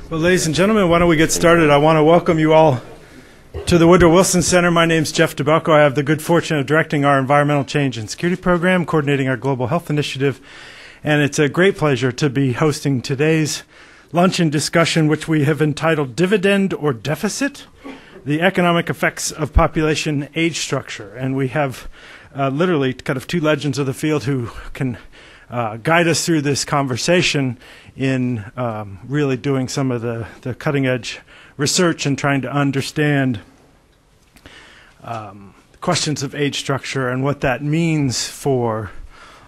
Well, ladies and gentlemen, why don't we get started? I want to welcome you all to the Woodrow Wilson Center. My name's Jeff DeBelko. I have the good fortune of directing our Environmental Change and Security Program, coordinating our Global Health Initiative, and it's a great pleasure to be hosting today's luncheon discussion, which we have entitled Dividend or Deficit: The Economic Effects of Population Age Structure. And we have literally kind of two legends of the field who can guide us through this conversation in really doing some of the cutting-edge research and trying to understand questions of age structure and what that means for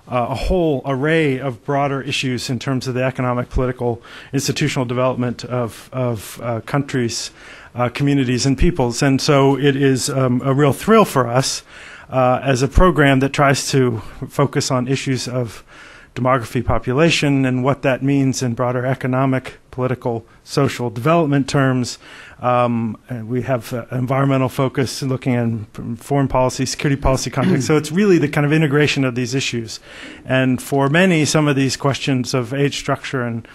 a whole array of broader issues in terms of the economic, political, institutional development of countries, communities, and peoples. And so it is a real thrill for us as a program that tries to focus on issues of demography, population, and what that means in broader economic, political, social development terms. And we have environmental focus looking at foreign policy, security policy context. So it's really the kind of integration of these issues. And for many, some of these questions of age structure and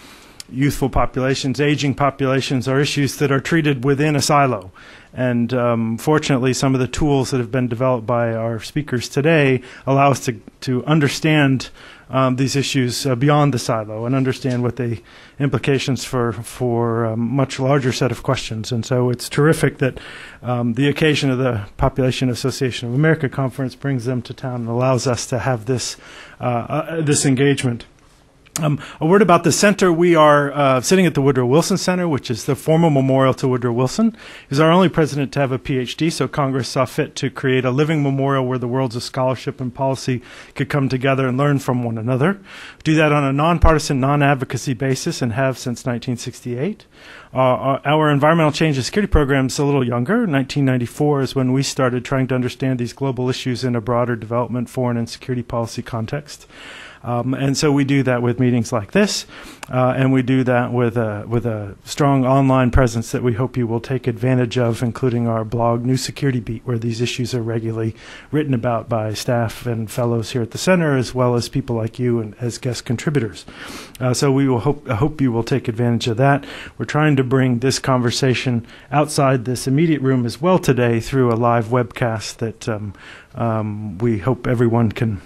youthful populations, aging populations, are issues that are treated within a silo. And fortunately, some of the tools that have been developed by our speakers today allow us to understand these issues beyond the silo and understand what the implications for a much larger set of questions. And so it's terrific that the occasion of the Population Association of America Conference brings them to town and allows us to have this this engagement. A word about the center. We are sitting at the Woodrow Wilson Center, which is the formal memorial to Woodrow Wilson. He was our only president to have a PhD, so Congress saw fit to create a living memorial where the worlds of scholarship and policy could come together and learn from one another. Do that on a nonpartisan, non-advocacy basis and have since 1968. Our environmental change and security program is a little younger. 1994 is when we started trying to understand these global issues in a broader development, foreign, and security policy context. And so we do that with meetings like this, and we do that with a strong online presence that we hope you will take advantage of, including our blog, New Security Beat, where these issues are regularly written about by staff and fellows here at the center, as well as people like you and as guest contributors. So we will hope you will take advantage of that. We're trying to bring this conversation outside this immediate room as well today through a live webcast that we hope everyone can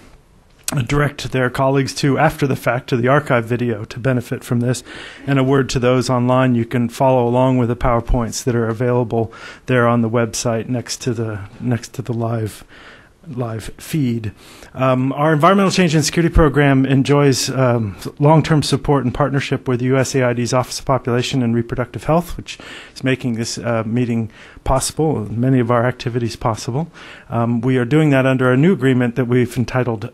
direct their colleagues to after the fact, to the archive video, to benefit from this. And a word to those online: you can follow along with the PowerPoints that are available there on the website next to the live feed. Our Environmental Change and Security Program enjoys long-term support and partnership with USAID's Office of Population and Reproductive Health, which is making this meeting possible, many of our activities possible. We are doing that under a new agreement that we've entitled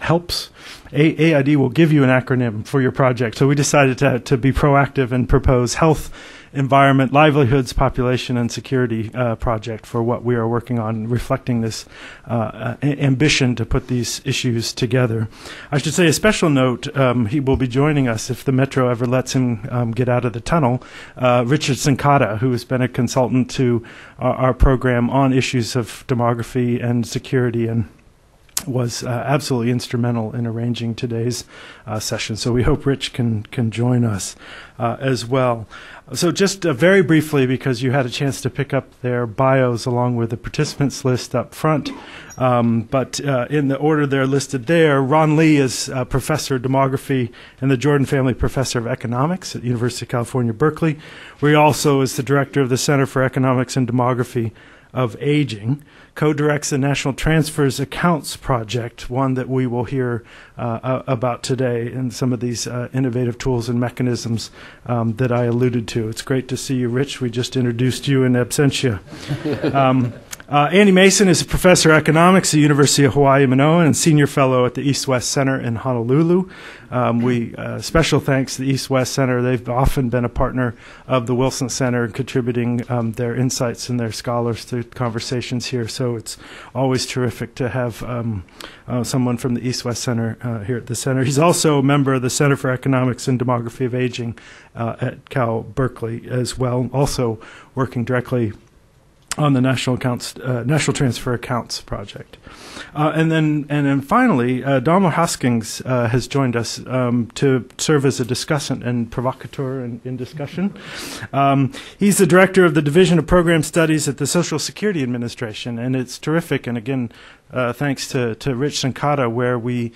HELPS. AID will give you an acronym for your project. So we decided to be proactive and propose health, environment, livelihoods, population, and security project for what we are working on, reflecting this ambition to put these issues together. I should say a special note, he will be joining us, if the Metro ever lets him get out of the tunnel, Richard Sincata, who has been a consultant to our program on issues of demography and security, and was absolutely instrumental in arranging today's session. So we hope Rich can join us as well. So just very briefly, because you had a chance to pick up their bios along with the participants list up front, but in the order they're listed there, Ron Lee is Professor of Demography and the Jordan Family Professor of Economics at University of California, Berkeley, where he also is the Director of the Center for Economics and Demography of Aging, co-directs the National Transfers Accounts Project, one that we will hear about today, and some of these innovative tools and mechanisms that I alluded to. It's great to see you, Rich. We just introduced you in absentia. Andy Mason is a professor of economics at the University of Hawaii, Manoa, and senior fellow at the East-West Center in Honolulu. Special thanks to the East-West Center. They've often been a partner of the Wilson Center, contributing their insights and their scholars to conversations here. So it's always terrific to have someone from the East-West Center here at the center. He's also a member of the Center for Economics and Demography of Aging at Cal Berkeley as well, also working directly on the National Transfer Accounts project. And then finally, Dalmer Hoskins has joined us to serve as a discussant and provocateur in discussion. He's the director of the Division of Program Studies at the Social Security Administration, and it's terrific. And again, thanks to Rich Sankata, where we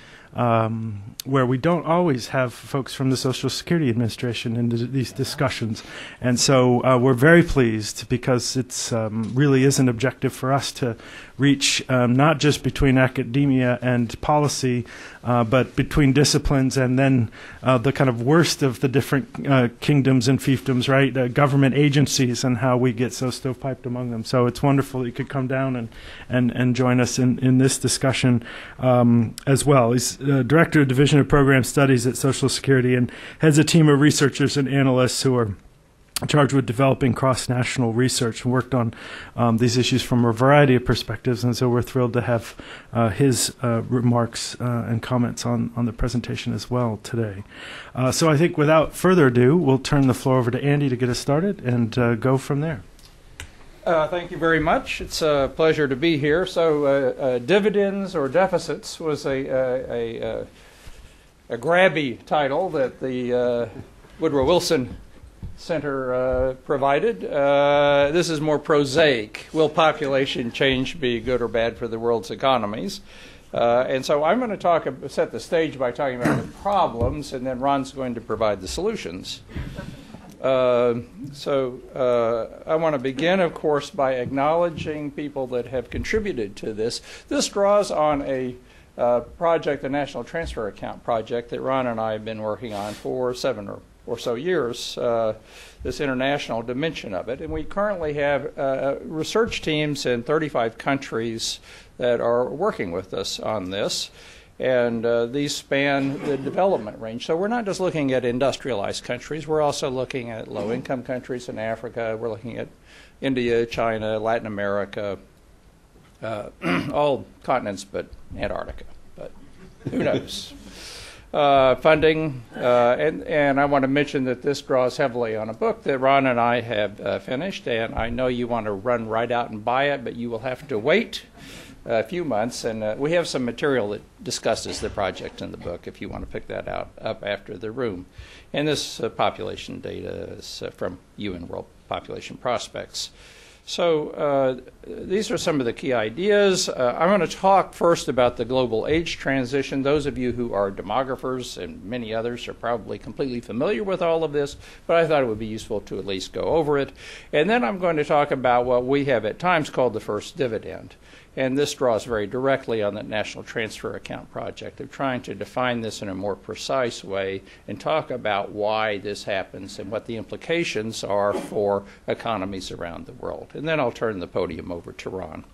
don't always have folks from the Social Security Administration in these discussions. And so we're very pleased, because it's really is an objective for us to reach not just between academia and policy, but between disciplines, and then the kind of worst of the different kingdoms and fiefdoms, right? Government agencies, and how we get so stovepiped among them. So it's wonderful that you could come down and join us in this discussion as well. He's Director of Division of Program Studies at Social Security, and heads a team of researchers and analysts who are charged with developing cross-national research, and worked on these issues from a variety of perspectives. And so we're thrilled to have his remarks and comments on the presentation as well today. So I think without further ado, we'll turn the floor over to Andy to get us started and go from there. Thank you very much. It's a pleasure to be here. So dividends or deficits was a grabby title that the Woodrow Wilson Center provided. This is more prosaic. Will population change be good or bad for the world's economies? And so I'm going to set the stage by talking about the problems, and then Ron's going to provide the solutions. I want to begin, of course, by acknowledging people that have contributed to this. This draws on a project, the National Transfer Account project, that Ron and I have been working on for 7 or so years, this international dimension of it. And we currently have research teams in 35 countries that are working with us on this. And these span the development range. So we're not just looking at industrialized countries. We're also looking at low-income countries in Africa. We're looking at India, China, Latin America, all continents but Antarctica. But who knows? Funding. And I want to mention that this draws heavily on a book that Ron and I have finished. And I know you want to run right out and buy it, but you will have to wait a few months, and we have some material that discusses the project in the book if you want to pick that up after the room. And this population data is from UN World Population Prospects. So these are some of the key ideas. I'm going to talk first about the global age transition. Those of you who are demographers, and many others, are probably completely familiar with all of this, but I thought it would be useful to at least go over it. And then I'm going to talk about what we have at times called the first dividend. And this draws very directly on the National Transfer Account project of trying to define this in a more precise way and talk about why this happens and what the implications are for economies around the world. And then I'll turn the podium over to Ron.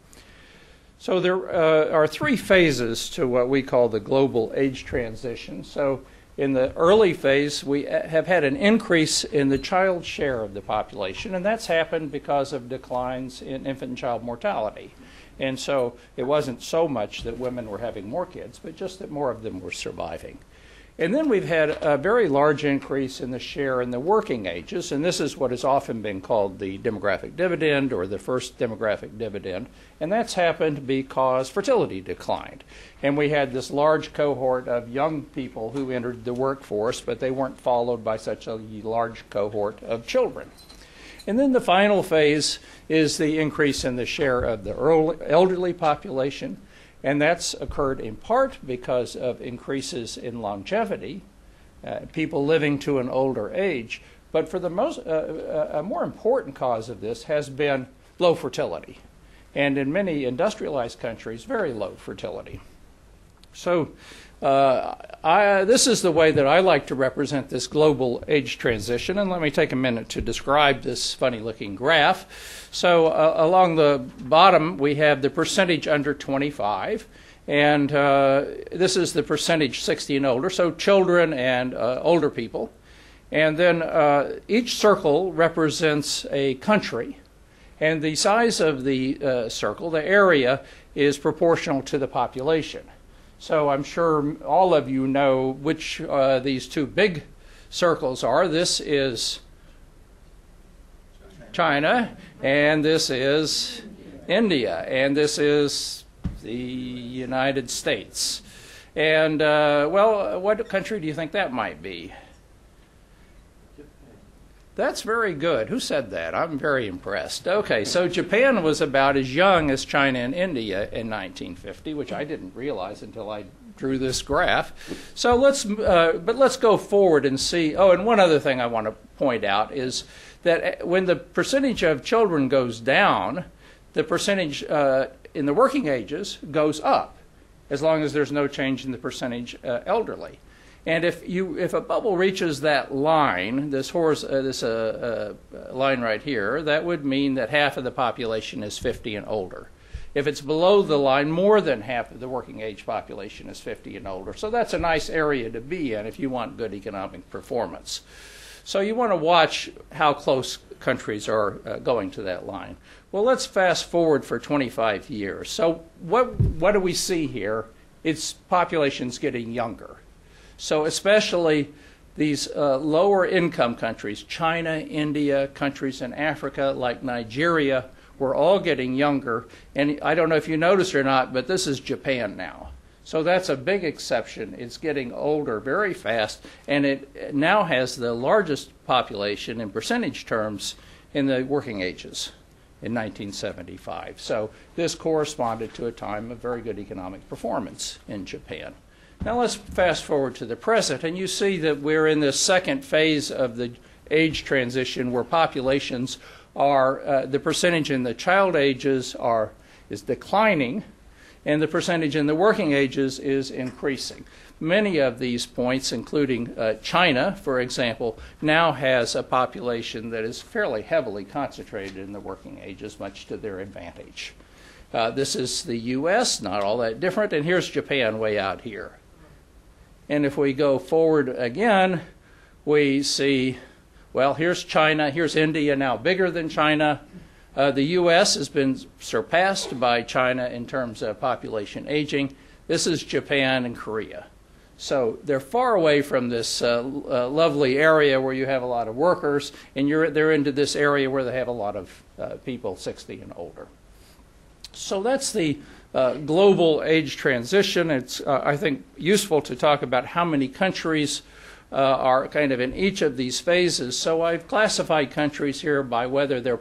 So there are 3 phases to what we call the global age transition. So in the early phase, we have had an increase in the child share of the population, and that's happened because of declines in infant and child mortality. And so it wasn't so much that women were having more kids, but just that more of them were surviving. And then we've had a very large increase in the share in the working ages, and this is what has often been called the demographic dividend or the first demographic dividend. And that's happened because fertility declined. And we had this large cohort of young people who entered the workforce, but they weren't followed by such a large cohort of children. And then the final phase is the increase in the share of the elderly population, and that's occurred in part because of increases in longevity, people living to an older age. But for the a more important cause of this has been low fertility, and in many industrialized countries, very low fertility. So this is the way that I like to represent this global age transition, and let me take a minute to describe this funny-looking graph. So along the bottom, we have the percentage under 25, and this is the percentage 60 and older, so children and older people. And then each circle represents a country, and the size of the circle, the area, is proportional to the population. So I'm sure all of you know which these 2 big circles are. This is China, and this is India, and this is the United States. And, well, what country do you think that might be? That's very good. Who said that? I'm very impressed. Okay, so Japan was about as young as China and India in 1950, which I didn't realize until I drew this graph. So let's go forward and see. Oh, and one other thing I want to point out is that when the percentage of children goes down, the percentage in the working ages goes up, as long as there's no change in the percentage elderly. And if a bubble reaches that line, this line right here, that would mean that half of the population is 50 and older. If it's below the line, more than half of the working age population is 50 and older. So that's a nice area to be in if you want good economic performance. So you want to watch how close countries are going to that line. Well, let's fast forward for 25 years. So what do we see here? It's populations getting younger. So especially these lower income countries, China, India, countries in Africa like Nigeria, we're all getting younger. And I don't know if you noticed or not, but this is Japan now. So that's a big exception. It's getting older very fast, and it now has the largest population in percentage terms in the working ages in 1975. So this corresponded to a time of very good economic performance in Japan. Now let's fast forward to the present, and you see that we're in the second phase of the age transition where populations are, the percentage in the child ages is declining, and the percentage in the working ages is increasing. Many of these points, including China, for example, now has a population that is fairly heavily concentrated in the working ages, much to their advantage. This is the U.S., not all that different, and here's Japan way out here. And if we go forward again, we see, well, here's China, here's India, now bigger than China. The U.S. has been surpassed by China in terms of population aging. This is Japan and Korea. So they're far away from this lovely area where you have a lot of workers, and they're into this area where they have a lot of people 60 and older. So that's the global age transition. It's, I think, useful to talk about how many countries are kind of in each of these phases. So I've classified countries here by whether they're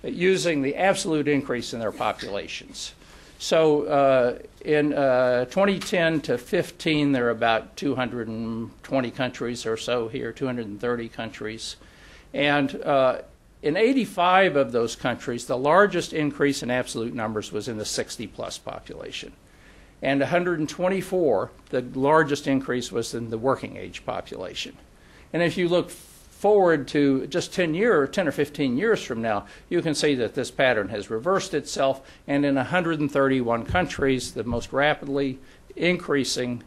using the absolute increase in their populations. So in 2010 to 15, there are about 220 countries or so here, 230 countries. And in 85 of those countries, the largest increase in absolute numbers was in the 60-plus population. And 124, the largest increase was in the working age population. And if you look forward to just 10 or 15 years from now, you can see that this pattern has reversed itself, and in 131 countries, the most rapidly increasing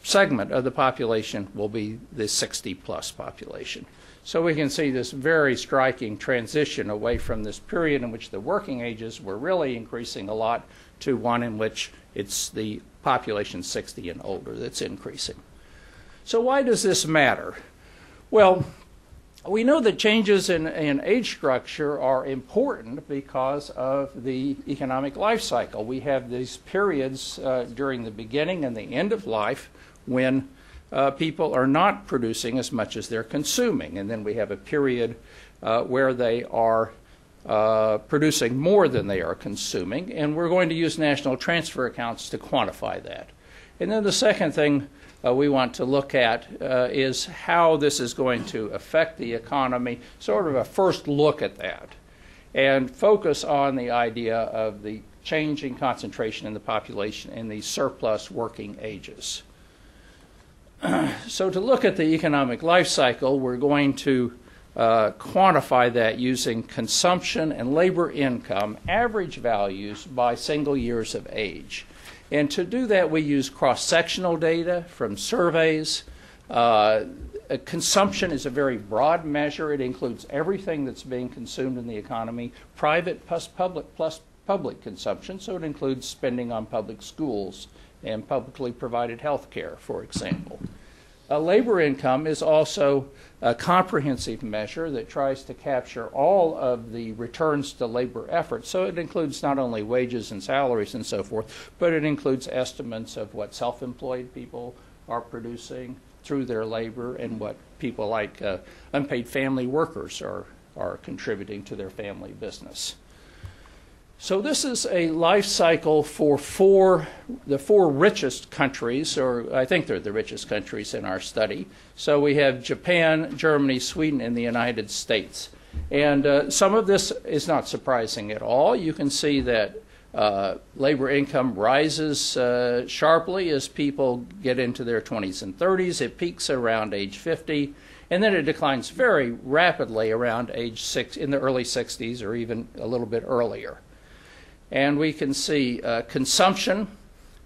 segment of the population will be the 60-plus population. So we can see this very striking transition away from this period in which the working ages were really increasing a lot to one in which it's the population 60 and older that's increasing. So why does this matter? Well, we know that changes in age structure are important because of the economic life cycle. We have these periods during the beginning and the end of life when people are not producing as much as they're consuming. And then we have a period where they are producing more than they are consuming. And we're going to use national transfer accounts to quantify that. And then the second thing we want to look at is how this is going to affect the economy, sort of a first look at that, and focus on the idea of the changing concentration in the population in the surplus working ages. So to look at the economic life cycle, we're going to quantify that using consumption and labor income average values by single years of age. And to do that, we use cross-sectional data from surveys. Consumption is a very broad measure. It includes everything that's being consumed in the economy, private plus public consumption, so it includes spending on public schools and publicly provided health care, for example. labor income is also a comprehensive measure that tries to capture all of the returns to labor effort. So it includes not only wages and salaries and so forth, but it includes estimates of what self-employed people are producing through their labor and what people like unpaid family workers are contributing to their family business. So this is a life cycle for the four richest countries, or I think they're the richest countries in our study. So we have Japan, Germany, Sweden, and the United States. And some of this is not surprising at all. You can see that labor income rises sharply as people get into their 20s and 30s. It peaks around age 50, and then it declines very rapidly around age 6, in the early 60s or even a little bit earlier. And we can see consumption,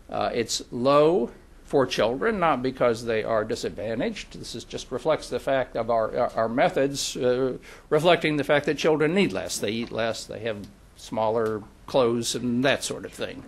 it's low for children, not because they are disadvantaged. This just reflects the fact of our methods, reflecting the fact that children need less. They eat less, they have smaller clothes and that sort of thing.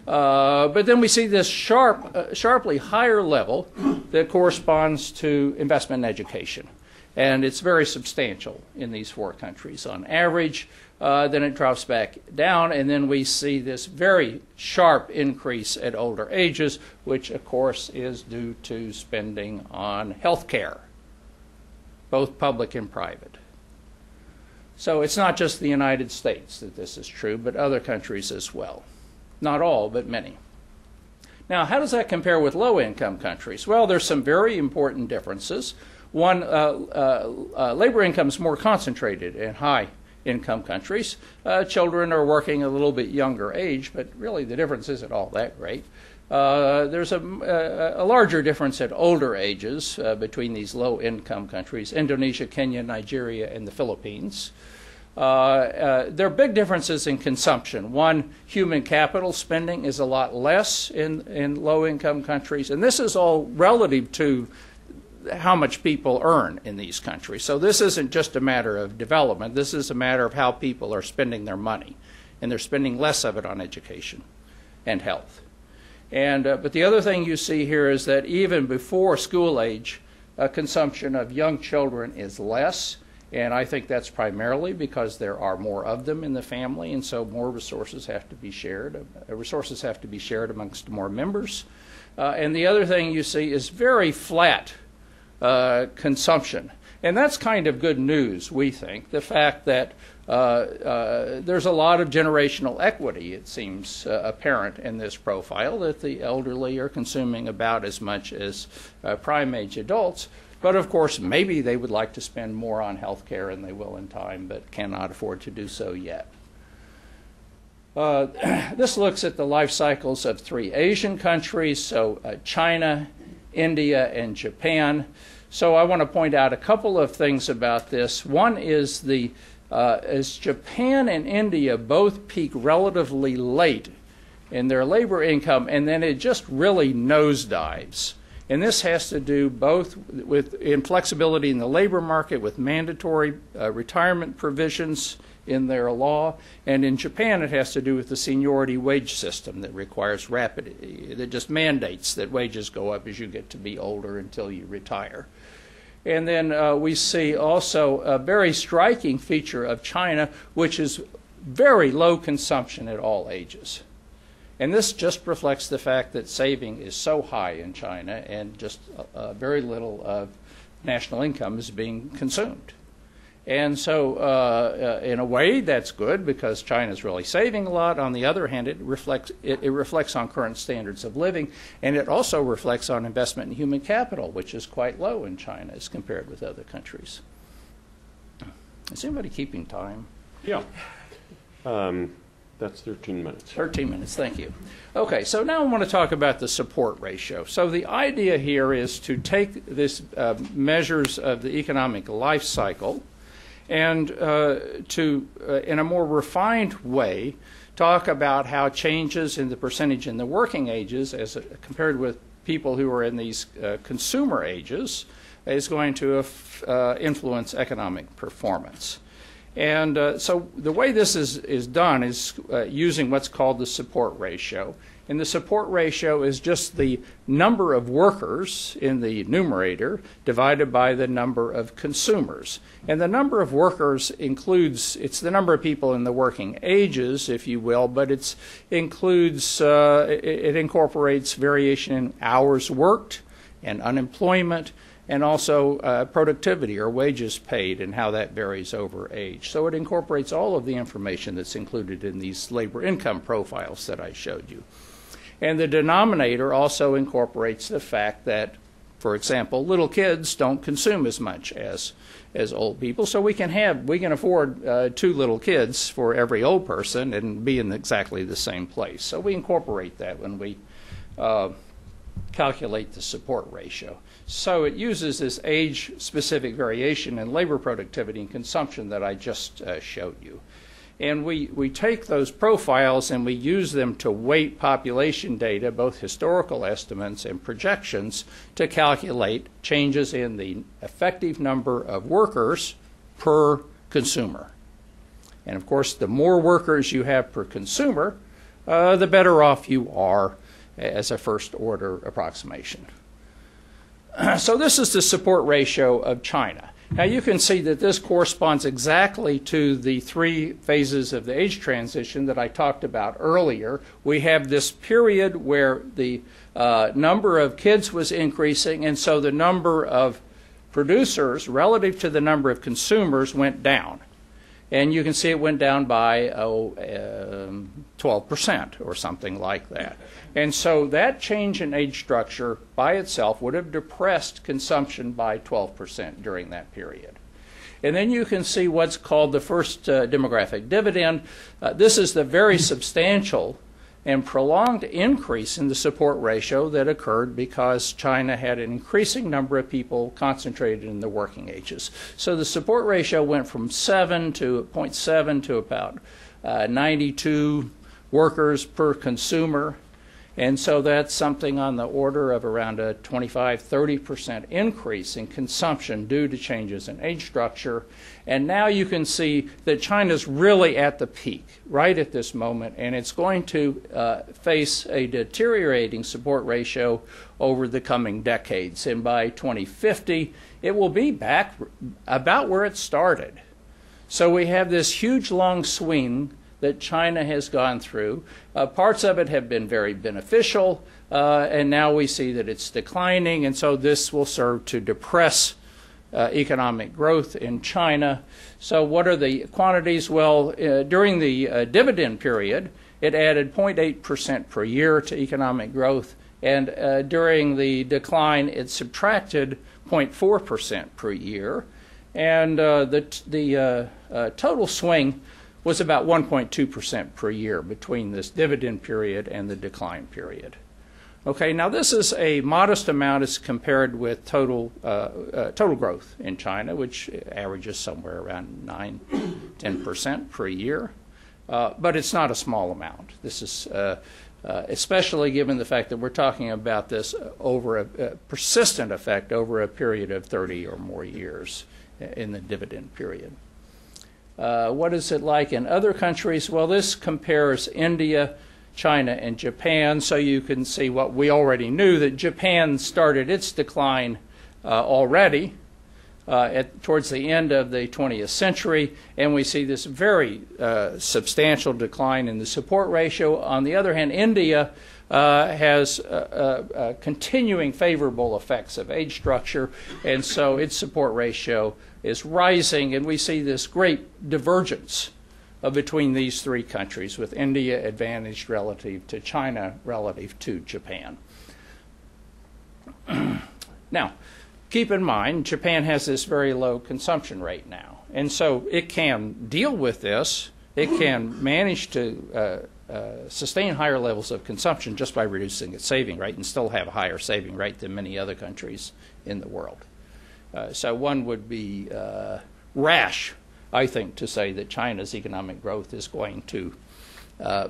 But then we see this sharply higher level that corresponds to investment in education. And it's very substantial in these four countries on average. Then it drops back down, and then we see this very sharp increase at older ages, which of course is due to spending on health care, both public and private. So it's not just the United States that this is true, but other countries as well. Not all, but many. Now, how does that compare with low-income countries? Well, there's some very important differences. One, labor income is more concentrated in high-income countries. Children are working a little bit younger age, but really the difference isn't all that great. There's a larger difference at older ages between these low-income countries, Indonesia, Kenya, Nigeria, and the Philippines. There are big differences in consumption. One, human capital spending is a lot less in low-income countries, and this is all relative to how much people earn in these countries. So this isn't just a matter of development. This is a matter of how people are spending their money, and they're spending less of it on education and health. And but the other thing you see here is that even before school age, consumption of young children is less, and I think that's primarily because there are more of them in the family, and so more resources have to be shared. Resources have to be shared amongst more members. And the other thing you see is very flat consumption. And that's kind of good news, we think. The fact that there's a lot of generational equity, it seems apparent in this profile, that the elderly are consuming about as much as prime-age adults. But of course, maybe they would like to spend more on health care, and they will in time, but cannot afford to do so yet. This looks at the life cycles of 3 Asian countries, so China, India, and Japan. So I want to point out a couple of things about this. One is as Japan and India both peak relatively late in their labor income, and then it just really nosedives. And this has to do both with inflexibility in the labor market, with mandatory retirement provisions in their law, and in Japan it has to do with the seniority wage system that requires that just mandates that wages go up as you get to be older until you retire. And then we see also a very striking feature of China, which is very low consumption at all ages. And this just reflects the fact that saving is so high in China, and just very little of national income is being consumed. And so in a way that's good, because China's really saving a lot. On the other hand, it reflects on current standards of living, and it also reflects on investment in human capital, which is quite low in China as compared with other countries. Is anybody keeping time? Yeah. That's 13 minutes. 13 minutes, thank you. Okay, so now I want to talk about the support ratio. So the idea here is to take this measures of the economic life cycle and to, in a more refined way, talk about how changes in the percentage in the working ages as compared with people who are in these consumer ages is going to influence economic performance. And so the way this is done is using what's called the support ratio. And the support ratio is just the number of workers in the numerator divided by the number of consumers. And the number of workers includes, it's the number of people in the working ages, if you will, but it incorporates variation in hours worked and unemployment, and also productivity or wages paid and how that varies over age. So it incorporates all of the information that's included in these labor income profiles that I showed you. And the denominator also incorporates the fact that, for example, little kids don't consume as much as old people. So we can afford 2 little kids for every old person and be in exactly the same place. So we incorporate that when we calculate the support ratio. So it uses this age-specific variation in labor productivity and consumption that I just showed you. And we take those profiles and we use them to weight population data, both historical estimates and projections, to calculate changes in the effective number of workers per consumer. And of course, the more workers you have per consumer, the better off you are as a first-order approximation. So this is the support ratio of China. Now you can see that this corresponds exactly to the 3 phases of the age transition that I talked about earlier. We have this period where the number of kids was increasing, and so the number of producers relative to the number of consumers went down. And you can see it went down by 12% or something like that. And so that change in age structure by itself would have depressed consumption by 12% during that period. And then you can see what's called the first demographic dividend. This is the very substantial and prolonged increase in the support ratio that occurred because China had an increasing number of people concentrated in the working ages. So the support ratio went from 0.7 to about 92 workers per consumer. And so that's something on the order of around a 25–30% increase in consumption due to changes in age structure. And now you can see that China's really at the peak right at this moment, and it's going to face a deteriorating support ratio over the coming decades. And by 2050, it will be back about where it started. So we have this huge long swing that China has gone through. Parts of it have been very beneficial, and now we see that it's declining, and so this will serve to depress economic growth in China. So what are the quantities? Well, during the dividend period, it added 0.8% per year to economic growth, and during the decline, it subtracted 0.4% per year, and the total swing was about 1.2% per year between this dividend period and the decline period. Okay, now this is a modest amount as compared with total growth in China, which averages somewhere around 9–10% per year. But it's not a small amount. This is especially given the fact that we're talking about this over a persistent effect over a period of 30 or more years in the dividend period. What is it like in other countries? Well, this compares India, China, and Japan, so you can see what we already knew, that Japan started its decline already towards the end of the 20th century, and we see this very substantial decline in the support ratio. On the other hand, India has continuing favorable effects of age structure, and so its support ratio is rising, and we see this great divergence between these 3 countries, with India advantaged relative to China relative to Japan. Now, keep in mind, Japan has this very low consumption rate now, and so it can deal with this. It can manage to sustain higher levels of consumption just by reducing its saving rate and still have a higher saving rate than many other countries in the world. So one would be rash, I think, to say that China's economic growth is going to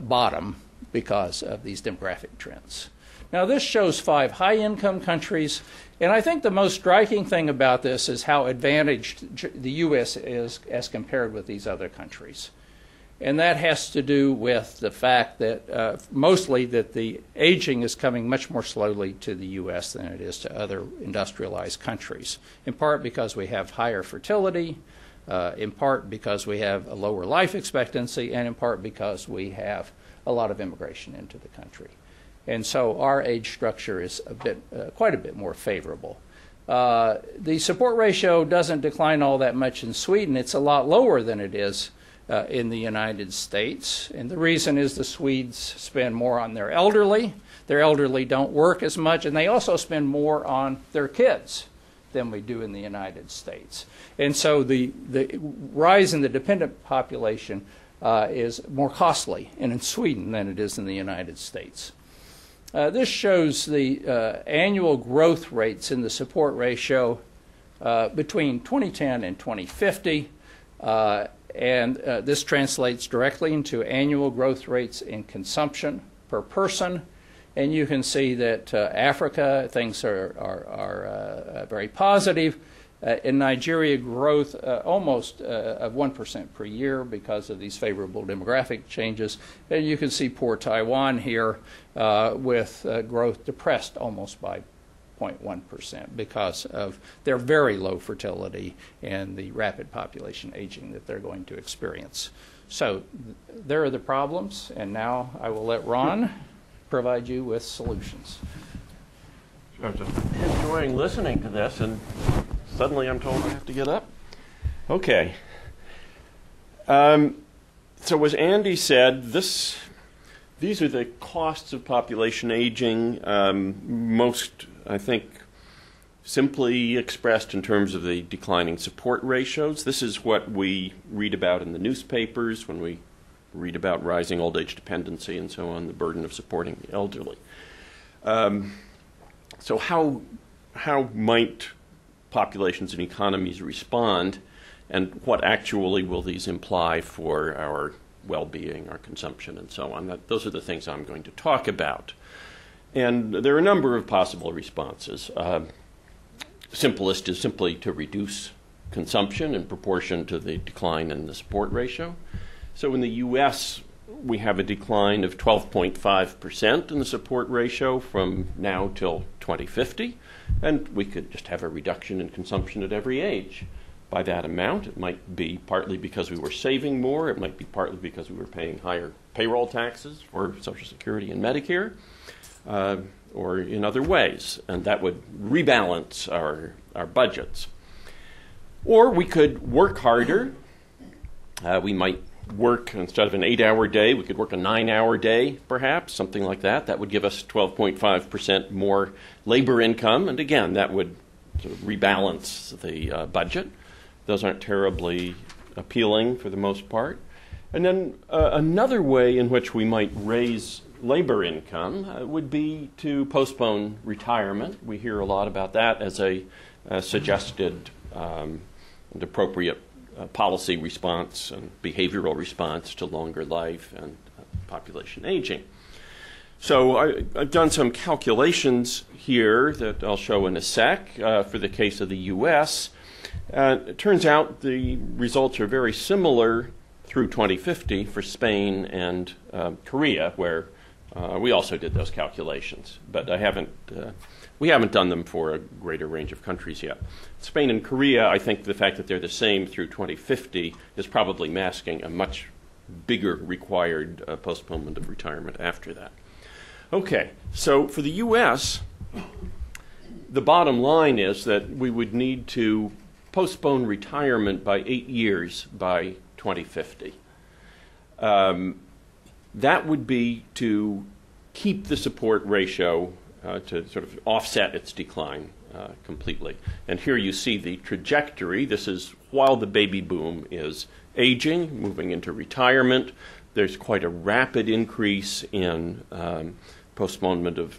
bottom because of these demographic trends. Now this shows 5 high-income countries, and I think the most striking thing about this is how advantaged the U.S. is as compared with these other countries. And that has to do with the fact that mostly that the aging is coming much more slowly to the U.S. than it is to other industrialized countries, in part because we have higher fertility, in part because we have a lower life expectancy, and in part because we have a lot of immigration into the country. And so our age structure is quite a bit more favorable. The support ratio doesn't decline all that much in Sweden. It's a lot lower than it is in the United States. And the reason is the Swedes spend more on their elderly. Their elderly don't work as much, and they also spend more on their kids than we do in the United States. And so the rise in the dependent population is more costly in Sweden than it is in the United States. This shows the annual growth rates in the support ratio between 2010 and 2050. And this translates directly into annual growth rates in consumption per person. And you can see that Africa, things are very positive. In Nigeria, growth almost of 1% per year because of these favorable demographic changes. And you can see poor Taiwan here with growth depressed almost by 0.1% because of their very low fertility and the rapid population aging that they're going to experience. So there are the problems, and now I will let Ron provide you with solutions. I was just enjoying listening to this, and suddenly I'm told I have to get up. Okay. So as Andy said, these are the costs of population aging, most, I think, simply expressed in terms of the declining support ratios. This is what we read about in the newspapers when we read about rising old age dependency and so on, the burden of supporting the elderly. So how might populations and economies respond, and what actually will these imply for our well-being, our consumption, and so on? Those are the things I'm going to talk about. And there are a number of possible responses. Simplest is simply to reduce consumption in proportion to the decline in the support ratio. So in the U.S., we have a decline of 12.5% in the support ratio from now till 2050, and we could just have a reduction in consumption at every age by that amount. It might be partly because we were saving more. It might be partly because we were paying higher payroll taxes for Social Security and Medicare, or in other ways, and that would rebalance our budgets. Or we could work harder. We might work, instead of an 8-hour day, we could work a 9-hour day, perhaps, something like that. That would give us 12.5% more labor income, and again, that would sort of rebalance the budget. Those aren't terribly appealing for the most part. And then another way in which we might raise labor income would be to postpone retirement. We hear a lot about that as a suggested and appropriate policy response and behavioral response to longer life and population aging. So I've done some calculations here that I'll show in a sec for the case of the U.S. It turns out the results are very similar through 2050 for Spain and Korea, where we also did those calculations, but we haven't done them for a greater range of countries yet. Spain and Korea, I think the fact that they're the same through 2050 is probably masking a much bigger required postponement of retirement after that. Okay, so for the U.S., the bottom line is that we would need to postpone retirement by 8 years by 2050. That would be to keep the support ratio to sort of offset its decline completely. And here you see the trajectory. This is while the baby boom is aging, moving into retirement. There's quite a rapid increase in postponement of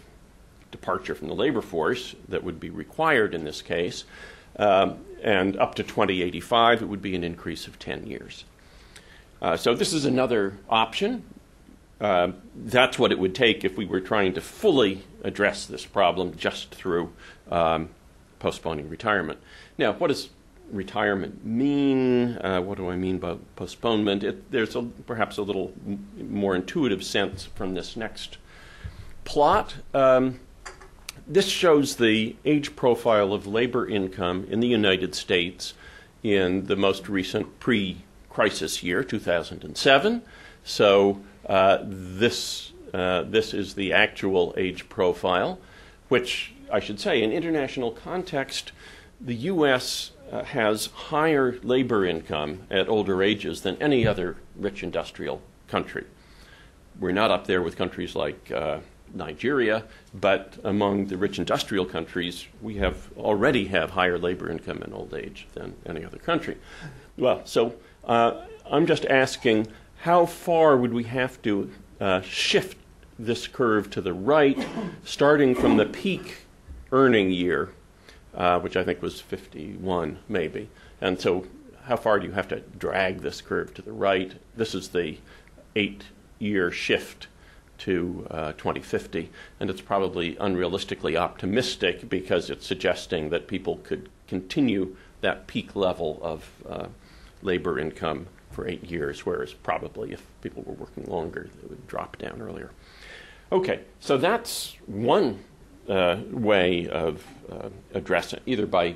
departure from the labor force that would be required in this case. And up to 2085, it would be an increase of 10 years. So this is another option. That's what it would take if we were trying to fully address this problem just through postponing retirement. Now, what does retirement mean? What do I mean by postponement? There's perhaps a little more intuitive sense from this next plot. This shows the age profile of labor income in the United States in the most recent pre-crisis year, 2007. So this is the actual age profile, which I should say, in international context, the U.S. Has higher labor income at older ages than any other rich industrial country. We're not up there with countries like Nigeria, but among the rich industrial countries, we already have higher labor income in old age than any other country. Well, so I'm just asking, how far would we have to shift this curve to the right, starting from the peak earning year, which I think was 51, maybe. And so how far do you have to drag this curve to the right? This is the 8-year shift to 2050, and it's probably unrealistically optimistic because it's suggesting that people could continue that peak level of labor income for 8 years, whereas probably if people were working longer, it would drop down earlier. Okay, so that's one way of addressing, either by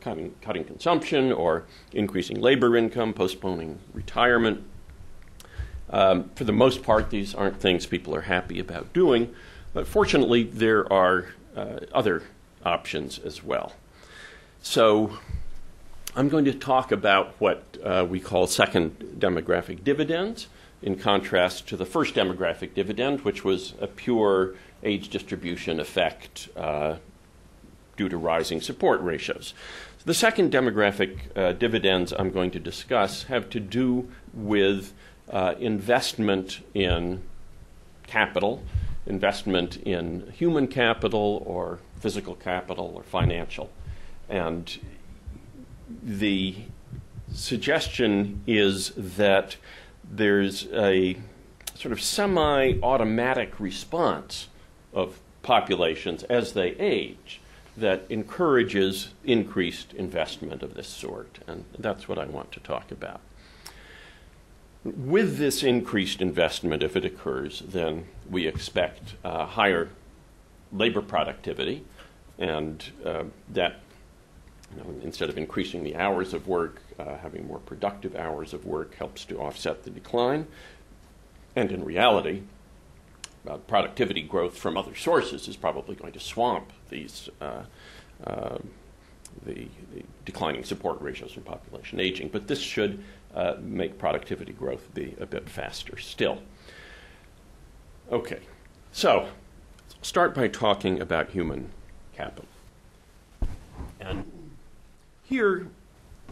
cutting consumption or increasing labor income, postponing retirement. For the most part, these aren't things people are happy about doing, but fortunately there are other options as well. So I'm going to talk about what we call second demographic dividends, in contrast to the first demographic dividend, which was a pure age distribution effect due to rising support ratios. The second demographic dividends I'm going to discuss have to do with investment in capital, investment in human capital or physical capital or financial. And the suggestion is that there's a sort of semi-automatic response of populations as they age that encourages increased investment of this sort, and that's what I want to talk about. With this increased investment, if it occurs, then we expect higher labor productivity, and that, instead of increasing the hours of work, having more productive hours of work helps to offset the decline. And in reality, productivity growth from other sources is probably going to swamp these the declining support ratios from population aging. But this should make productivity growth be a bit faster still. Okay, so start by talking about human capital. And here,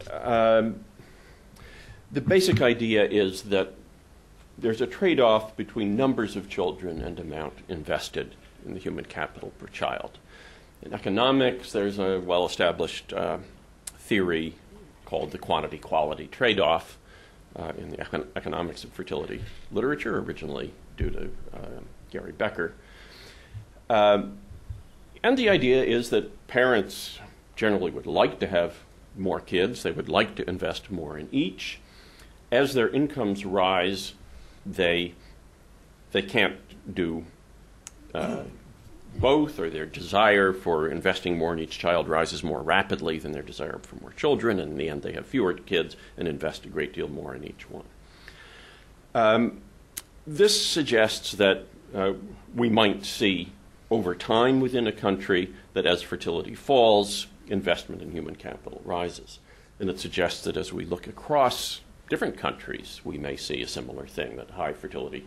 the basic idea is that there's a trade-off between numbers of children and amount invested in the human capital per child. In economics, there's a well-established theory called the quantity-quality trade-off in the economics of fertility literature, originally due to Gary Becker. And the idea is that parents generally would like to have more kids. They would like to invest more in each. As their incomes rise, they can't do both, or their desire for investing more in each child rises more rapidly than their desire for more children, and in the end they have fewer kids and invest a great deal more in each one. This suggests that we might see over time within a country that as fertility falls, investment in human capital rises. And it suggests that as we look across different countries, we may see a similar thing, that high fertility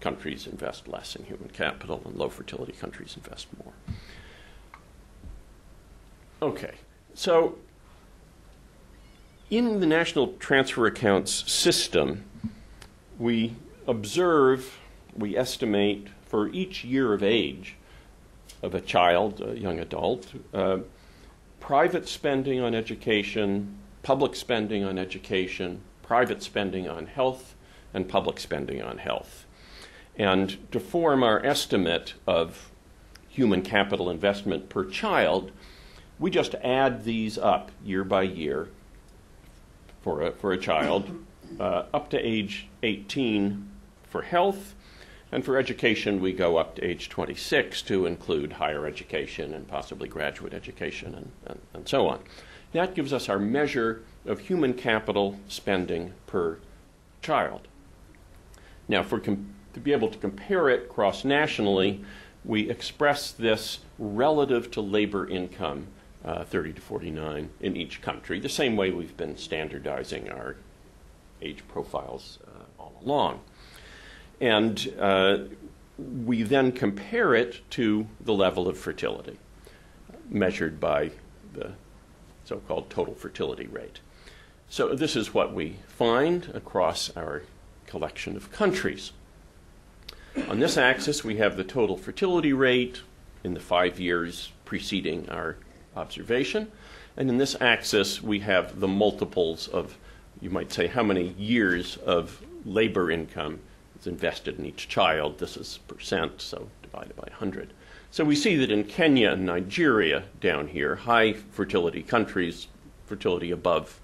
countries invest less in human capital and low fertility countries invest more. Okay, so in the National Transfer Accounts system, we estimate for each year of age of a child, a young adult, private spending on education, public spending on education, private spending on health, and public spending on health. And to form our estimate of human capital investment per child, we just add these up year by year for a child, up to age 18 for health, and for education we go up to age 26 to include higher education and possibly graduate education and so on. That gives us our measure of human capital spending per child. Now, to be able to compare it cross-nationally, we express this relative to labor income, 30 to 49, in each country, the same way we've been standardizing our age profiles all along. And we then compare it to the level of fertility, measured by the so-called total fertility rate. So this is what we find across our collection of countries. On this axis, we have the total fertility rate in the 5 years preceding our observation. And in this axis, we have the multiples of, you might say, how many years of labor income is invested in each child. This is percent, so divided by 100. So we see that in Kenya and Nigeria down here, high fertility countries, fertility above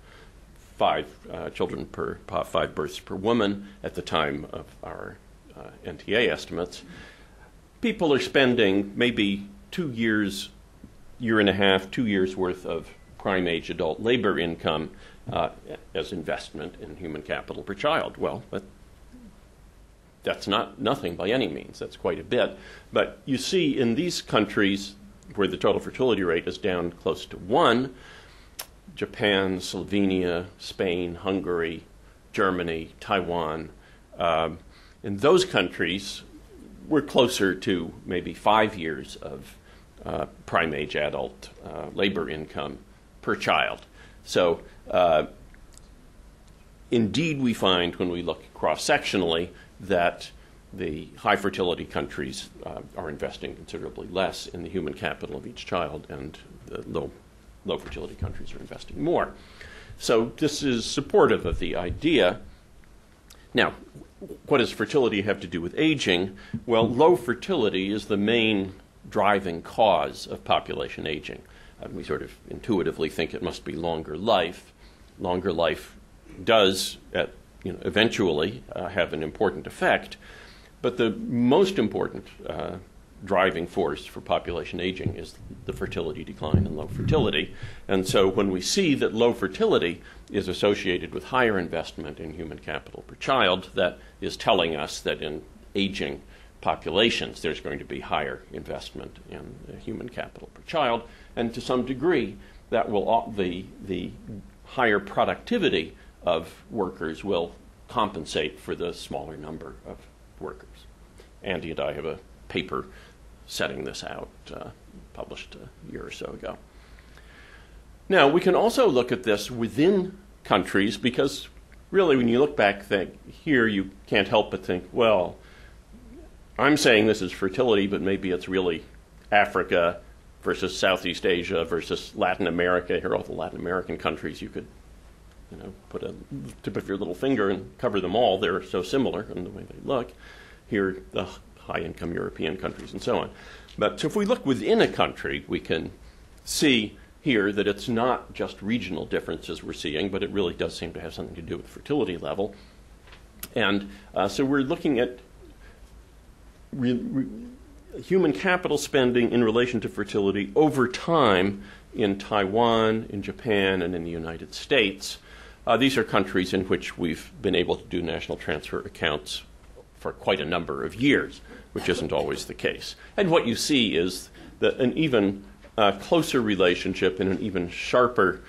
5 children per 5 births per woman at the time of our NTA estimates, people are spending maybe 2 years, year and a half, 2 years worth of prime age adult labor income as investment in human capital per child. Well, that's not nothing by any means. That's quite a bit. But you see in these countries where the total fertility rate is down close to 1, Japan, Slovenia, Spain, Hungary, Germany, Taiwan, in those countries, we're closer to maybe 5 years of prime age adult labor income per child. So indeed we find when we look cross-sectionally that the high fertility countries are investing considerably less in the human capital of each child, and the low fertility countries are investing more. So this is supportive of the idea. Now, what does fertility have to do with aging? Well, low fertility is the main driving cause of population aging. We sort of intuitively think it must be longer life. Longer life does, eventually have an important effect, but the most important driving force for population aging is the fertility decline and low fertility. And so when we see that low fertility is associated with higher investment in human capital per child, that is telling us that in aging populations there's going to be higher investment in human capital per child, and to some degree that will the higher productivity of workers will compensate for the smaller number of workers. Andy and I have a paper setting this out, published a year or so ago. Now, we can also look at this within countries, because really when you look back here, you can't help but think, well, I'm saying this is fertility, but maybe it's really Africa versus Southeast Asia versus Latin America. Here are all the Latin American countries. You could put a tip of your little finger and cover them all. They're so similar in the way they look. Here, the high-income European countries and so on. But so if we look within a country, we can see here that it's not just regional differences we're seeing, but it really does seem to have something to do with fertility level. And so we're looking at human capital spending in relation to fertility over time in Taiwan, in Japan, and in the United States. These are countries in which we've been able to do national transfer accounts for quite a number of years, which isn't always the case. And what you see is that an even closer relationship and an even sharper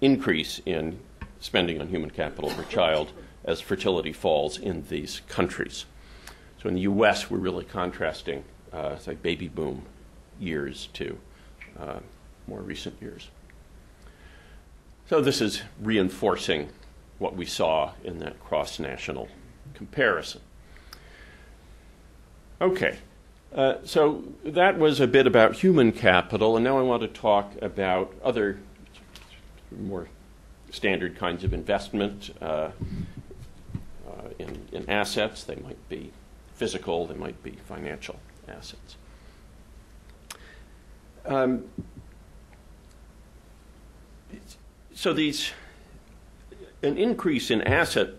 increase in spending on human capital per child as fertility falls in these countries. So in the U.S., we're really contrasting, say, baby boom years to more recent years. So this is reinforcing what we saw in that cross-national comparison. Okay, so that was a bit about human capital, and now I want to talk about other more standard kinds of investment in assets. They might be physical, they might be financial assets. So these an increase in asset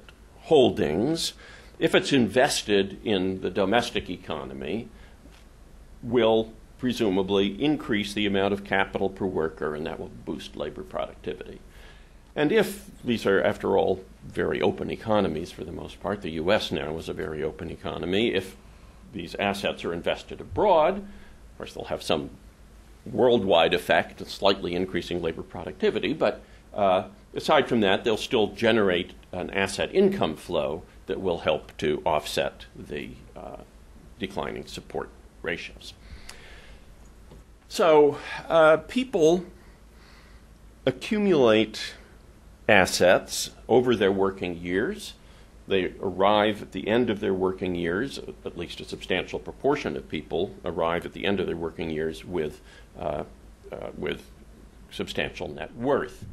holdings, if it's invested in the domestic economy, will presumably increase the amount of capital per worker, and that will boost labor productivity. And if these are, after all, very open economies for the most part, the U.S. now is a very open economy, if these assets are invested abroad, of course they'll have some worldwide effect, slightly increasing labor productivity, but aside from that, they'll still generate an asset income flow that will help to offset the declining support ratios. So people accumulate assets over their working years. They arrive at the end of their working years, at least a substantial proportion of people arrive at the end of their working years with substantial net worth.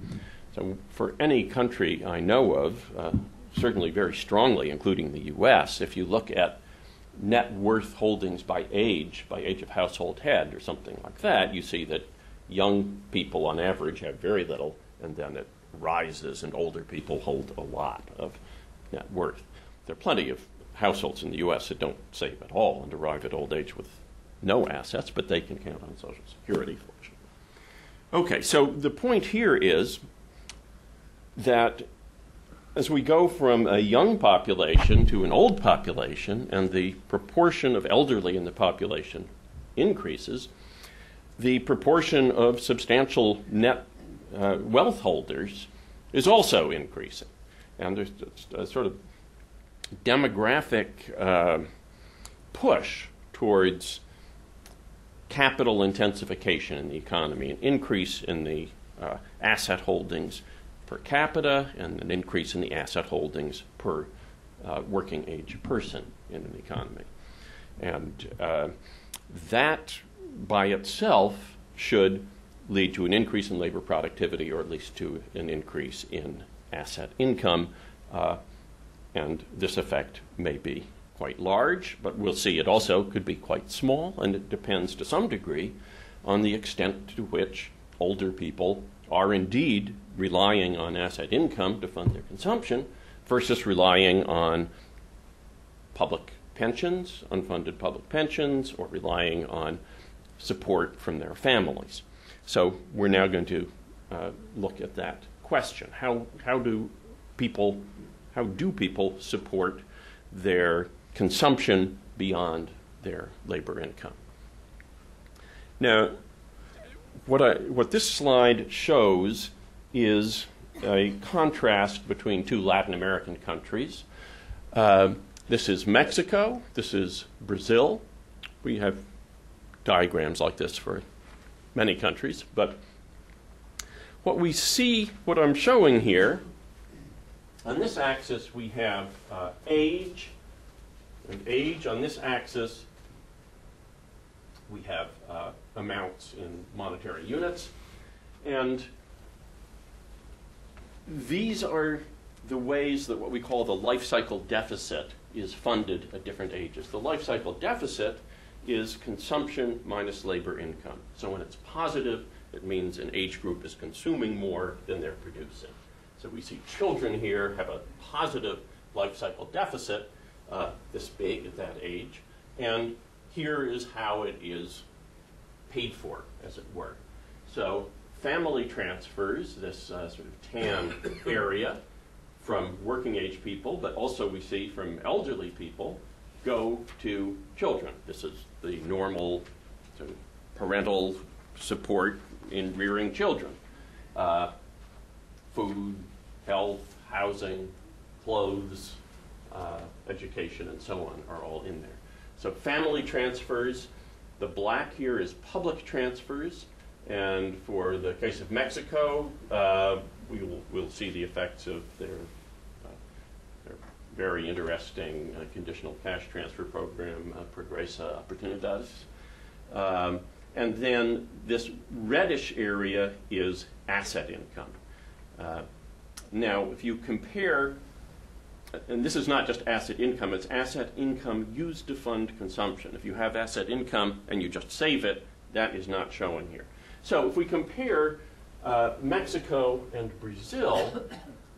So for any country I know of, certainly very strongly, including the U.S., if you look at net worth holdings by age of household head or something like that, you see that young people on average have very little, and then it rises and older people hold a lot of net worth. There are plenty of households in the U.S. that don't save at all and arrive at old age with no assets, but they can count on Social Security, fortunately. Okay, so the point here is that as we go from a young population to an old population and the proportion of elderly in the population increases, the proportion of substantial net wealth holders is also increasing. And there's a sort of demographic push towards capital intensification in the economy, an increase in the asset holdings per capita and an increase in the asset holdings per working age person in an economy. And that by itself should lead to an increase in labor productivity, or at least to an increase in asset income. And this effect may be quite large, but we'll see it also could be quite small, and it depends to some degree on the extent to which older people are indeed relying on asset income to fund their consumption versus relying on public pensions, unfunded public pensions, or relying on support from their families. So we're now going to look at that question. How do people support their consumption beyond their labor income? Now, what this slide shows is a contrast between two Latin American countries. This is Mexico. This is Brazil. We have diagrams like this for many countries, but what I'm showing here, on this axis we have age, and age. On this axis we have amounts in monetary units, and these are the ways that what we call the life cycle deficit is funded at different ages. The life cycle deficit is consumption minus labor income. So when it's positive, it means an age group is consuming more than they're producing. So we see children here have a positive life cycle deficit, this big at that age, and here is how it is paid for, as it were. So family transfers, this sort of tan area, from working age people, but also we see from elderly people, go to children. This is the normal sort of parental support in rearing children. Food, health, housing, clothes, education, and so on are all in there. So family transfers, the black here is public transfers, and for the case of Mexico, we'll see the effects of their very interesting conditional cash transfer program, Progresa Oportunidades. And then this reddish area is asset income. Now, if you compare, and this is not just asset income, it's asset income used to fund consumption. If you have asset income and you just save it, that is not shown here. So if we compare Mexico and Brazil,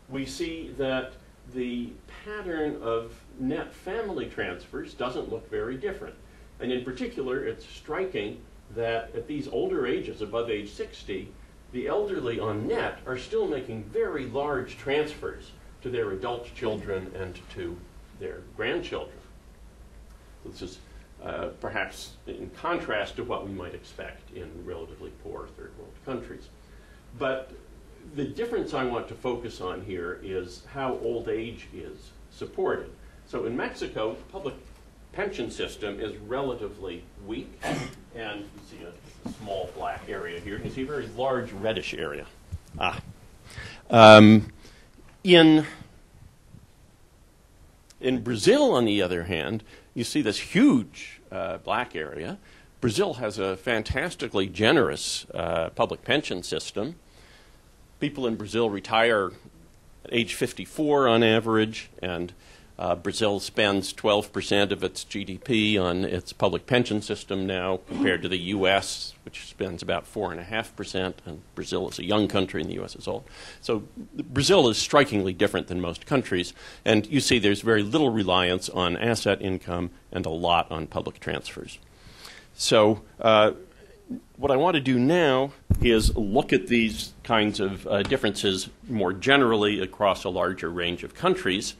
we see that the pattern of net family transfers doesn't look very different. And in particular, it's striking that at these older ages, above age 60, the elderly on net are still making very large transfers to their adult children and to their grandchildren. This is perhaps in contrast to what we might expect in relatively poor third world countries. But the difference I want to focus on here is how old age is supported. So in Mexico, the public pension system is relatively weak, and you see a small black area here. You see a very large reddish area. In Brazil, on the other hand, you see this huge black area. Brazil has a fantastically generous public pension system. People in Brazil retire at age 54 on average, and Brazil spends 12% of its GDP on its public pension system now, compared to the U.S., which spends about 4.5%, and Brazil is a young country and the U.S. is old. So Brazil is strikingly different than most countries, and you see there's very little reliance on asset income and a lot on public transfers. So what I want to do now is look at these kinds of differences more generally across a larger range of countries.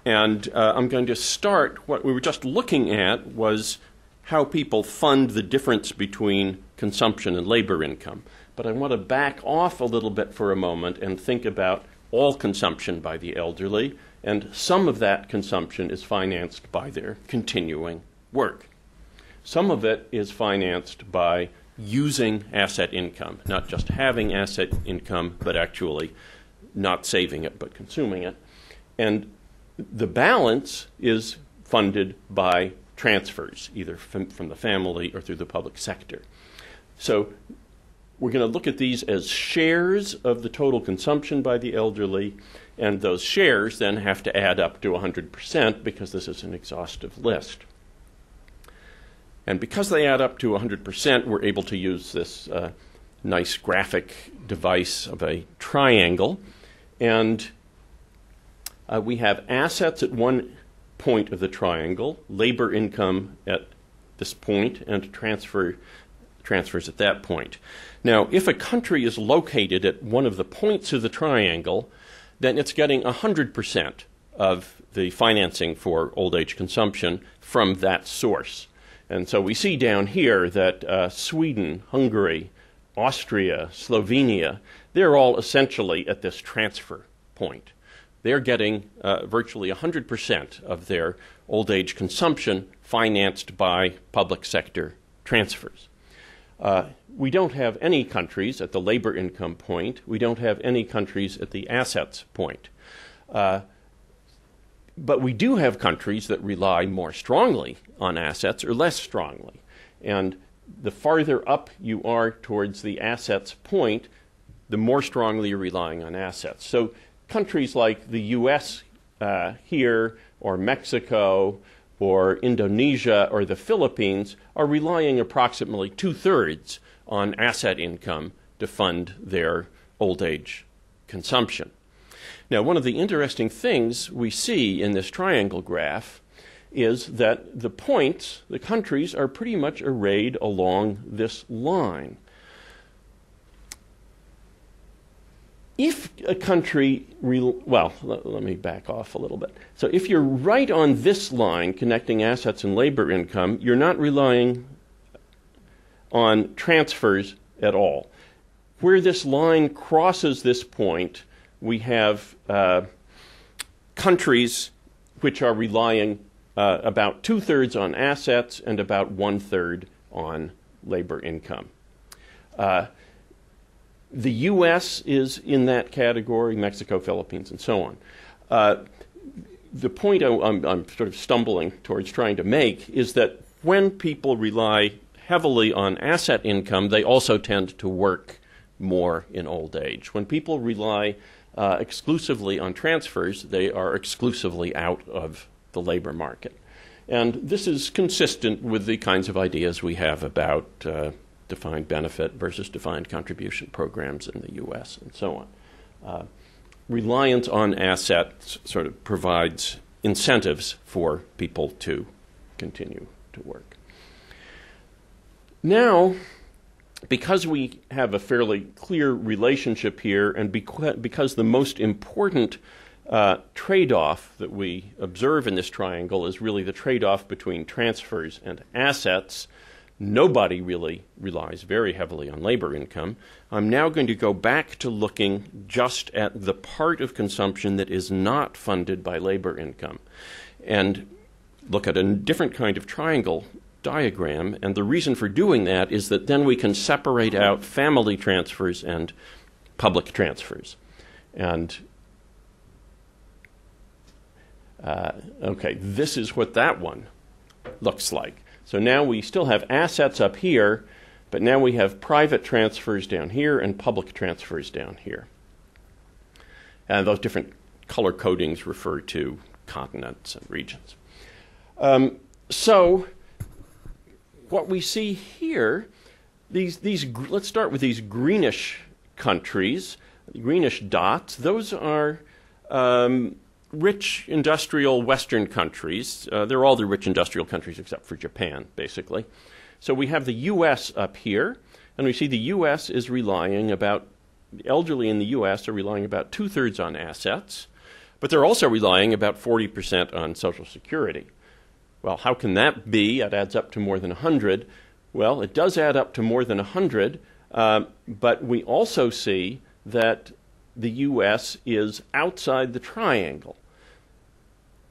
And I'm going to start, what we were just looking at was how people fund the difference between consumption and labor income. But I want to back off a little bit for a moment and think about all consumption by the elderly, and some of that consumption is financed by their continuing work. Some of it is financed by using asset income, not just having asset income, but actually not saving it, but consuming it. And the balance is funded by transfers, either from the family or through the public sector. So we're going to look at these as shares of the total consumption by the elderly, and those shares then have to add up to 100% because this is an exhaustive list. And because they add up to 100%, we're able to use this nice graphic device of a triangle. And we have assets at one point of the triangle, labor income at this point, and transfers at that point. Now, if a country is located at one of the points of the triangle, then it's getting 100% of the financing for old age consumption from that source. And so we see down here that Sweden, Hungary, Austria, Slovenia, they're all essentially at this transfer point. They're getting virtually 100% of their old age consumption financed by public sector transfers. We don't have any countries at the labor income point. We don't have any countries at the assets point. But we do have countries that rely more strongly on assets or less strongly. And the farther up you are towards the assets point, the more strongly you're relying on assets. So countries like the U.S. Here, or Mexico, or Indonesia, or the Philippines are relying approximately 2/3 on asset income to fund their old age consumption. Now, one of the interesting things we see in this triangle graph is that the points, the countries, are pretty much arrayed along this line. If a country, let me back off a little bit. So if you're right on this line connecting assets and labor income, you're not relying on transfers at all. Where this line crosses this point, we have countries which are relying about 2/3 on assets and about 1/3 on labor income. The U.S. is in that category, Mexico, Philippines, and so on. The point I'm sort of stumbling towards trying to make is that when people rely heavily on asset income, they also tend to work more in old age. When people rely exclusively on transfers, they are exclusively out of the labor market. And this is consistent with the kinds of ideas we have about defined benefit versus defined contribution programs in the U.S. and so on. reliance on assets sort of provides incentives for people to continue to work. Now, because we have a fairly clear relationship here, and because the most important trade-off that we observe in this triangle is really the trade-off between transfers and assets, nobody really relies very heavily on labor income. I'm now going to go back to looking just at the part of consumption that is not funded by labor income and look at a different kind of triangle diagram. And the reason for doing that is that then we can separate out family transfers and public transfers. And okay, this is what that one looks like. So now we still have assets up here, but now we have private transfers down here and public transfers down here. And those different color codings refer to continents and regions. So what we see here, let's start with these greenish countries, greenish dots. Those are rich industrial Western countries. They're all the rich industrial countries except for Japan, basically. So we have the U.S. up here, and we see the U.S. is relying about, the elderly in the U.S. are relying about 2/3 on assets, but they're also relying about 40% on Social Security. Well, how can that be? It adds up to more than 100. Well, it does add up to more than 100, but we also see that the U.S. is outside the triangle.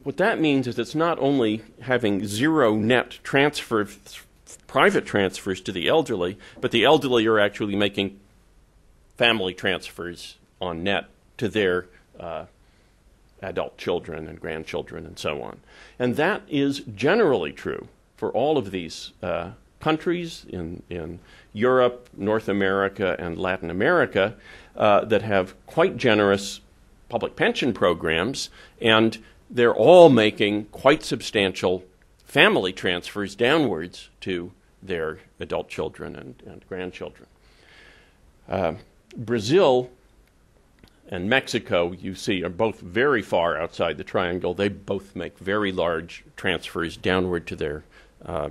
What that means is it's not only having zero net private transfers to the elderly, but the elderly are actually making family transfers on net to their adult children and grandchildren and so on. And that is generally true for all of these countries in Europe, North America, and Latin America that have quite generous public pension programs, and they're all making quite substantial family transfers downwards to their adult children and grandchildren. Brazil and Mexico, you see, are both very far outside the triangle. They both make very large transfers downward to their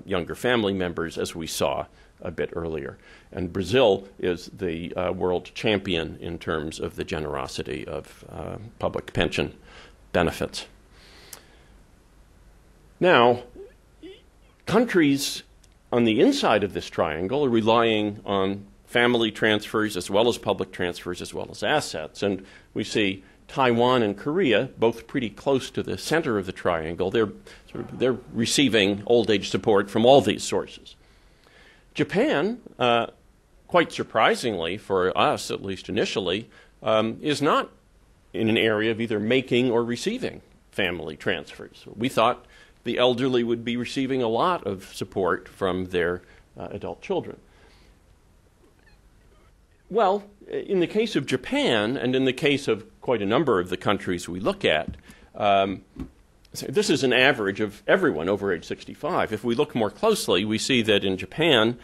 younger family members, as we saw a bit earlier. And Brazil is the world champion in terms of the generosity of public pension benefits. Now, countries on the inside of this triangle are relying on family transfers as well as public transfers as well as assets. And we see Taiwan and Korea, both pretty close to the center of the triangle. They're receiving old age support from all these sources. Japan, quite surprisingly for us, at least initially, is not in an area of either making or receiving family transfers. We thought the elderly would be receiving a lot of support from their adult children. Well, in the case of Japan, and in the case of quite a number of the countries we look at, this is an average of everyone over age 65. If we look more closely, we see that in Japan,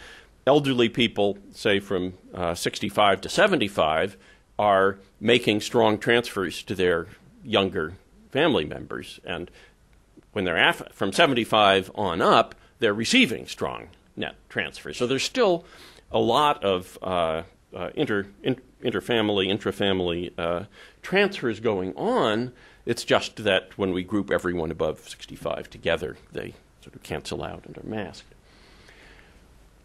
elderly people, say from 65 to 75, are making strong transfers to their younger family members. And when they're from 75 on up, they're receiving strong net transfers. So there's still a lot of interfamily, intrafamily transfers going on. It's just that when we group everyone above 65 together, they sort of cancel out and are masked.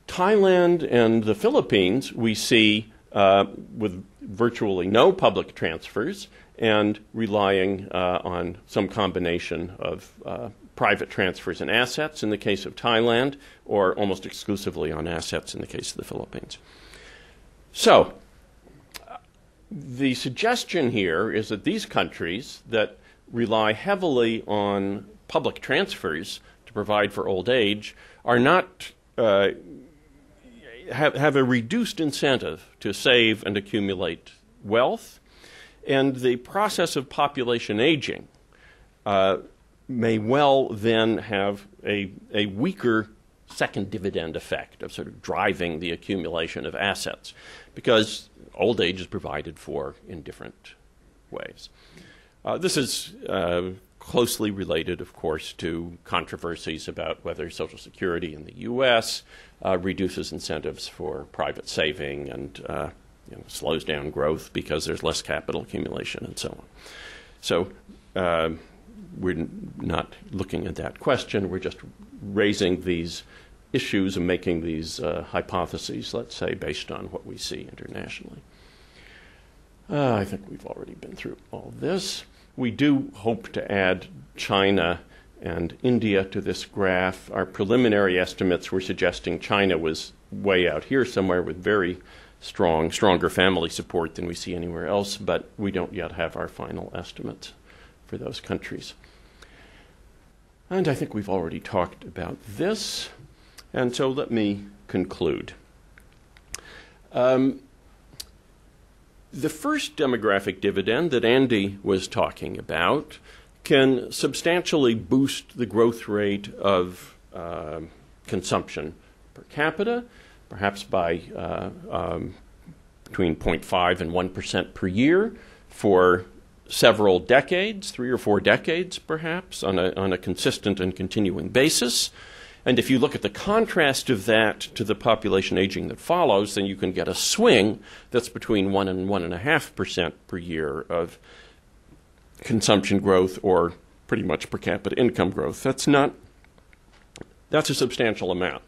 Thailand and the Philippines, we see with virtually no public transfers and relying on some combination of private transfers and assets in the case of Thailand, or almost exclusively on assets in the case of the Philippines. So, the suggestion here is that these countries that rely heavily on public transfers to provide for old age are not have a reduced incentive to save and accumulate wealth, and the process of population aging may well then have a weaker second dividend effect of sort of driving the accumulation of assets, because old age is provided for in different ways. This is closely related, of course, to controversies about whether Social Security in the U.S. Reduces incentives for private saving and slows down growth because there's less capital accumulation and so on. So we're not looking at that question. We're just raising these issues and making these hypotheses, let's say, based on what we see internationally. I think we've already been through all this. We do hope to add China and India to this graph. Our preliminary estimates were suggesting China was way out here somewhere with very stronger family support than we see anywhere else, but we don't yet have our final estimates for those countries. And I think we've already talked about this, and so let me conclude. The first demographic dividend that Andy was talking about can substantially boost the growth rate of consumption per capita, perhaps by between 0.5 and 1% per year for several decades, 3 or 4 decades perhaps, on a consistent and continuing basis. And if you look at the contrast of that to the population aging that follows, then you can get a swing that's between 1 and 1.5% per year of consumption growth, or pretty much per capita income growth. That's a substantial amount.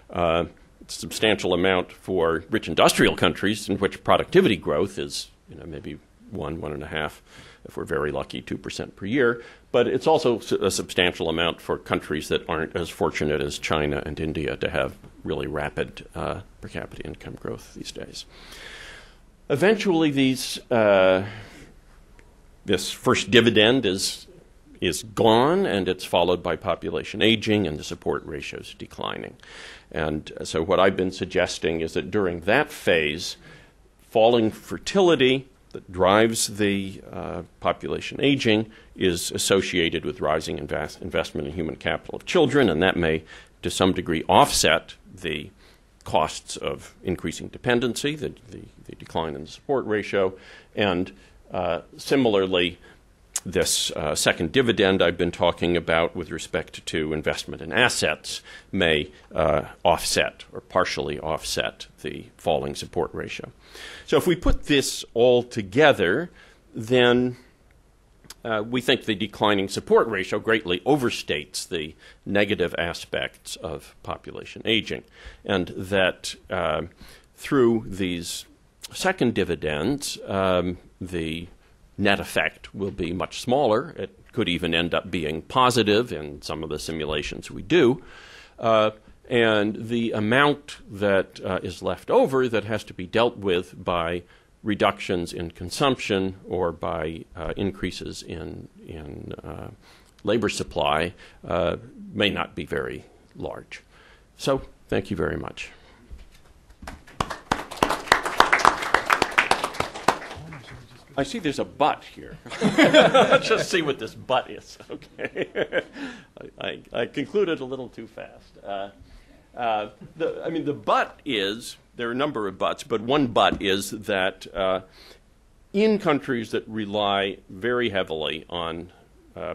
It's a substantial amount for rich industrial countries in which productivity growth is maybe 1.5%, if we're very lucky, 2% per year. But it's also a substantial amount for countries that aren't as fortunate as China and India to have really rapid per capita income growth these days. Eventually, this first dividend is gone, and it's followed by population aging and the support ratios declining. And so what I've been suggesting is that during that phase, falling fertility that drives the population aging is associated with rising investment in human capital of children, and that may, to some degree, offset the costs of increasing dependency, the decline in the support ratio. And similarly, this second dividend I've been talking about with respect to investment in assets may offset or partially offset the falling support ratio. So if we put this all together, then we think the declining support ratio greatly overstates the negative aspects of population aging, and that through these second dividends, the net effect will be much smaller. It could even end up being positive in some of the simulations we do. And the amount that is left over that has to be dealt with by reductions in consumption or by increases in labor supply may not be very large. So thank you very much. I see there's a but here. Let's just see what this but is. Okay. I concluded a little too fast. The but is, there are a number of buts, but one but is that in countries that rely very heavily on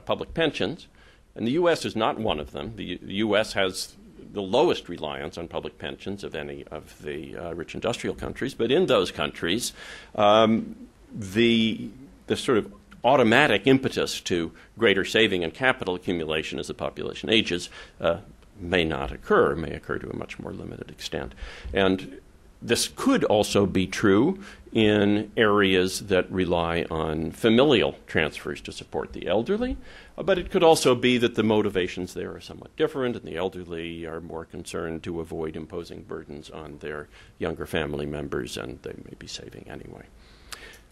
public pensions, and the U.S. is not one of them. The U.S. has the lowest reliance on public pensions of any of the rich industrial countries, but in those countries, the sort of automatic impetus to greater saving and capital accumulation as the population ages may not occur, may occur to a much more limited extent. And this could also be true in areas that rely on familial transfers to support the elderly, but it could also be that the motivations there are somewhat different, and the elderly are more concerned to avoid imposing burdens on their younger family members, and they may be saving anyway.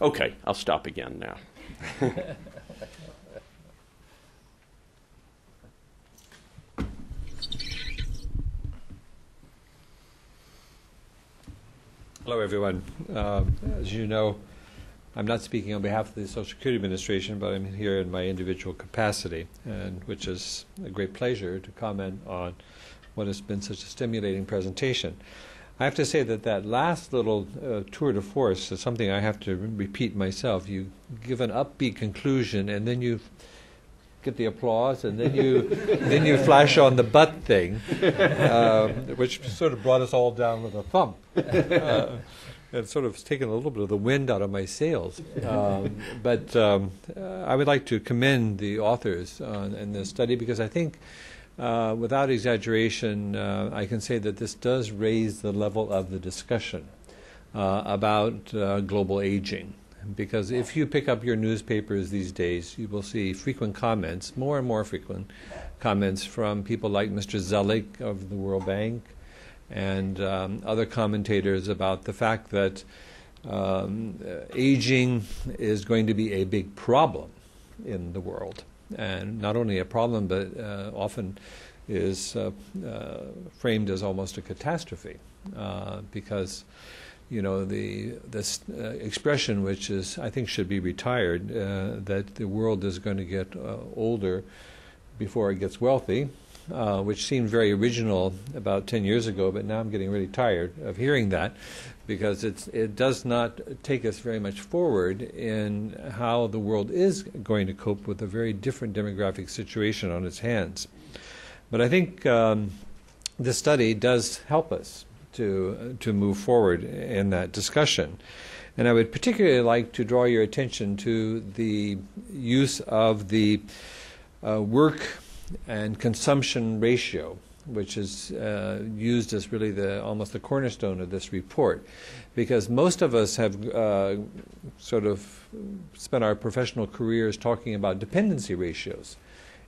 Okay, I'll stop again now. Hello, everyone. As you know, I'm not speaking on behalf of the Social Security Administration, but I'm here in my individual capacity, and which is a great pleasure to comment on what has been such a stimulating presentation. I have to say that last little tour de force is something I have to repeat myself. You give an upbeat conclusion, and then you get the applause, and then you flash on the butt thing, which sort of brought us all down with a thump. It's sort of taken a little bit of the wind out of my sails. But I would like to commend the authors in this study, because I think, without exaggeration, I can say that this does raise the level of the discussion about global aging. Because if you pick up your newspapers these days, you will see frequent comments, more and more frequent comments from people like Mr. Zelig of the World Bank and other commentators about the fact that aging is going to be a big problem in the world. And not only a problem, but often is framed as almost a catastrophe, because this expression, which is, I think, should be retired, that the world is going to get older before it gets wealthy, which seemed very original about 10 years ago, but now I'm getting really tired of hearing that, because it does not take us very much forward in how the world is going to cope with a very different demographic situation on its hands. But I think this study does help us to move forward in that discussion. And I would particularly like to draw your attention to the use of the work and consumption ratio, which is used as really almost the cornerstone of this report, because most of us have sort of spent our professional careers talking about dependency ratios.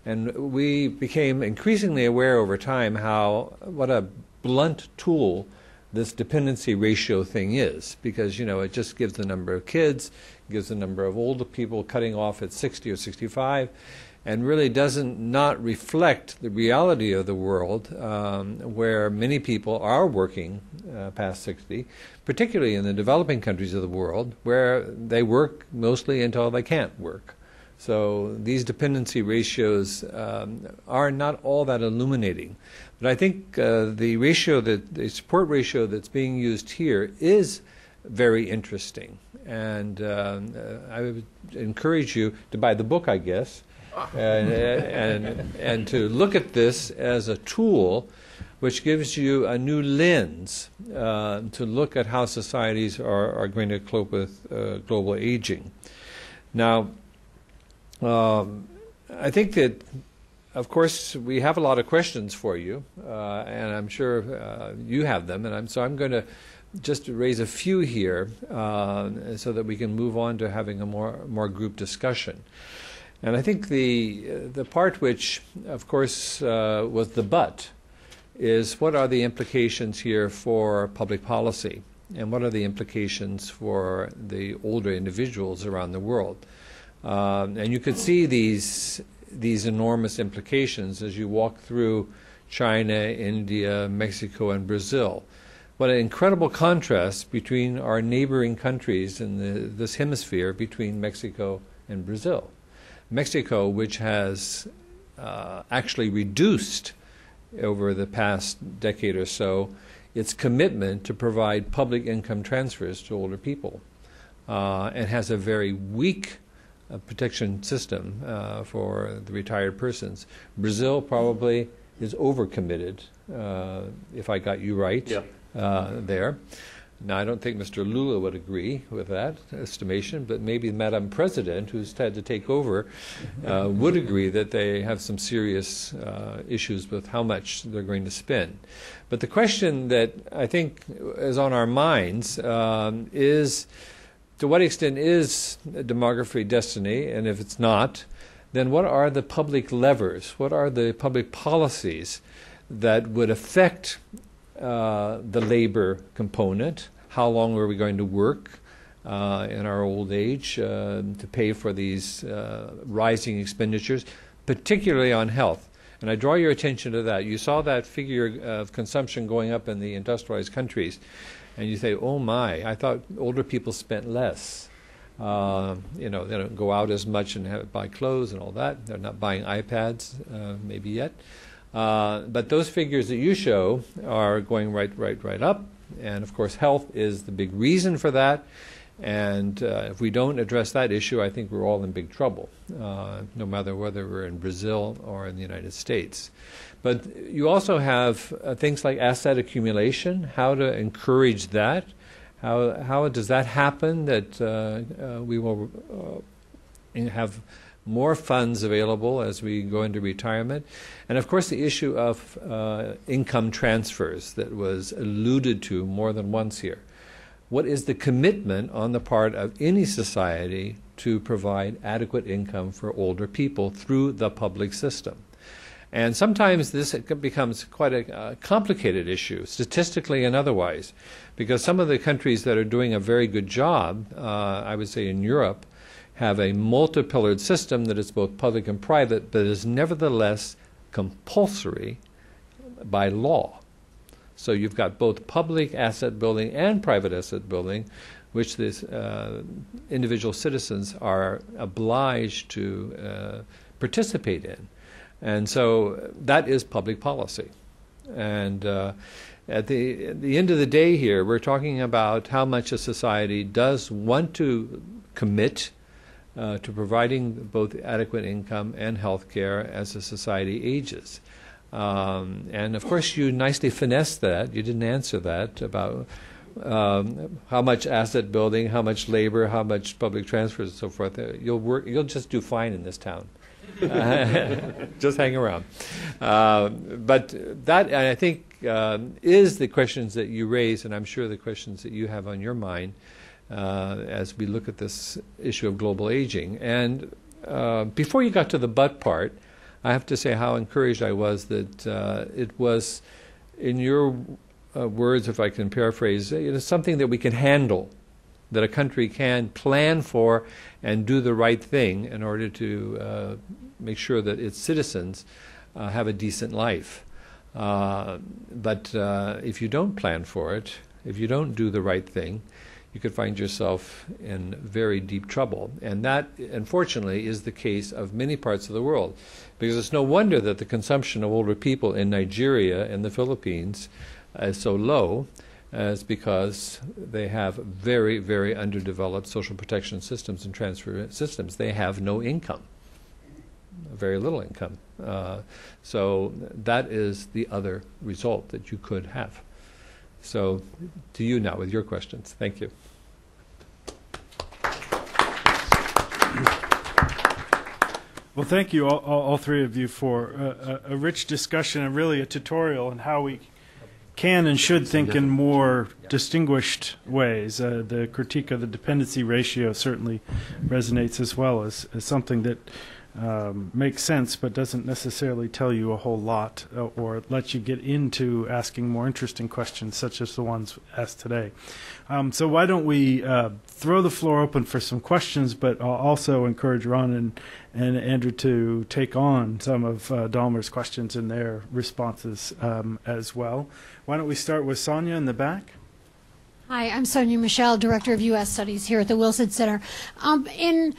And we became increasingly aware over time what a blunt tool this dependency ratio thing is, because it just gives the number of kids, gives the number of older people cutting off at 60 or 65, and really doesn't not reflect the reality of the world, where many people are working past 60, particularly in the developing countries of the world, where they work mostly until they can't work. So these dependency ratios are not all that illuminating. But I think the support ratio that's being used here is very interesting. And I would encourage you to buy the book, I guess, and to look at this as a tool which gives you a new lens to look at how societies are going to cope with global aging. Now, I think that, of course, we have a lot of questions for you, and I'm sure you have them, and so I'm going to just raise a few here so that we can move on to having a more group discussion. And I think the part which, of course, was the but is, what are the implications here for public policy, and what are the implications for the older individuals around the world? And you could see these enormous implications as you walk through China, India, Mexico, and Brazil. What an incredible contrast between our neighboring countries in this hemisphere, between Mexico and Brazil. Mexico, which has actually reduced over the past decade or so its commitment to provide public income transfers to older people, and has a very weak protection system for the retired persons. Brazil probably is overcommitted, if I got you right. Yeah. There. Now, I don't think Mr. Lula would agree with that estimation, but maybe Madam President, who's had to take over, would agree that they have some serious issues with how much they're going to spend. But the question that I think is on our minds is, to what extent is demography destiny? And if it's not, then what are the public levers? What are the public policies that would affect the labor component? How long are we going to work in our old age to pay for these rising expenditures, particularly on health? And I draw your attention to that. You saw that figure of consumption going up in the industrialized countries, and you say, oh my, I thought older people spent less. They don't go out as much and buy clothes and all that. They're not buying iPads maybe yet. But those figures that you show are going right up. And of course, health is the big reason for that. And if we don't address that issue, I think we're all in big trouble, no matter whether we're in Brazil or in the United States. But you also have things like asset accumulation, how to encourage that. How does that happen, that we will have more funds available as we go into retirement? And of course the issue of income transfers that was alluded to more than once here. What is the commitment on the part of any society to provide adequate income for older people through the public system? And sometimes this becomes quite a complicated issue, statistically and otherwise, because some of the countries that are doing a very good job, I would say in Europe, have a multi-pillared system that is both public and private, but is nevertheless compulsory by law. So you've got both public asset building and private asset building, which these individual citizens are obliged to participate in. And so that is public policy. And at the end of the day here, we're talking about how much a society does want to commit to providing both adequate income and health care as a society ages. And of course, you nicely finessed that. You didn't answer that about how much asset building, how much labor, how much public transfers, and so forth. You'll just do fine in this town. Just hang around. But that, I think, is the questions that you raise, and I'm sure the questions that you have on your mind as we look at this issue of global aging. And before you got to the but part, I have to say how encouraged I was that it was, in your words, if I can paraphrase, it is something that we can handle, that a country can plan for and do the right thing in order to make sure that its citizens have a decent life. But if you don't plan for it, if you don't do the right thing, you could find yourself in very deep trouble. And that, unfortunately, is the case of many parts of the world. Because it's no wonder that the consumption of older people in Nigeria and the Philippines is so low, is because they have very, very underdeveloped social protection systems and transfer systems. They have no income, very little income. So that is the other result that you could have. So to you now with your questions. Thank you. Well, thank you, all three of you, for a rich discussion and really a tutorial on how we can and should think in more distinguished ways. The critique of the dependency ratio certainly resonates as well as something that makes sense but doesn't necessarily tell you a whole lot or let you get into asking more interesting questions such as the ones asked today. So why don't we throw the floor open for some questions, but I'll also encourage Ron and Andrew to take on some of Dalmer's questions and their responses as well. Why don't we start with Sonia in the back? Hi, I'm Sonia Michelle, Director of U.S. Studies here at the Wilson Center. In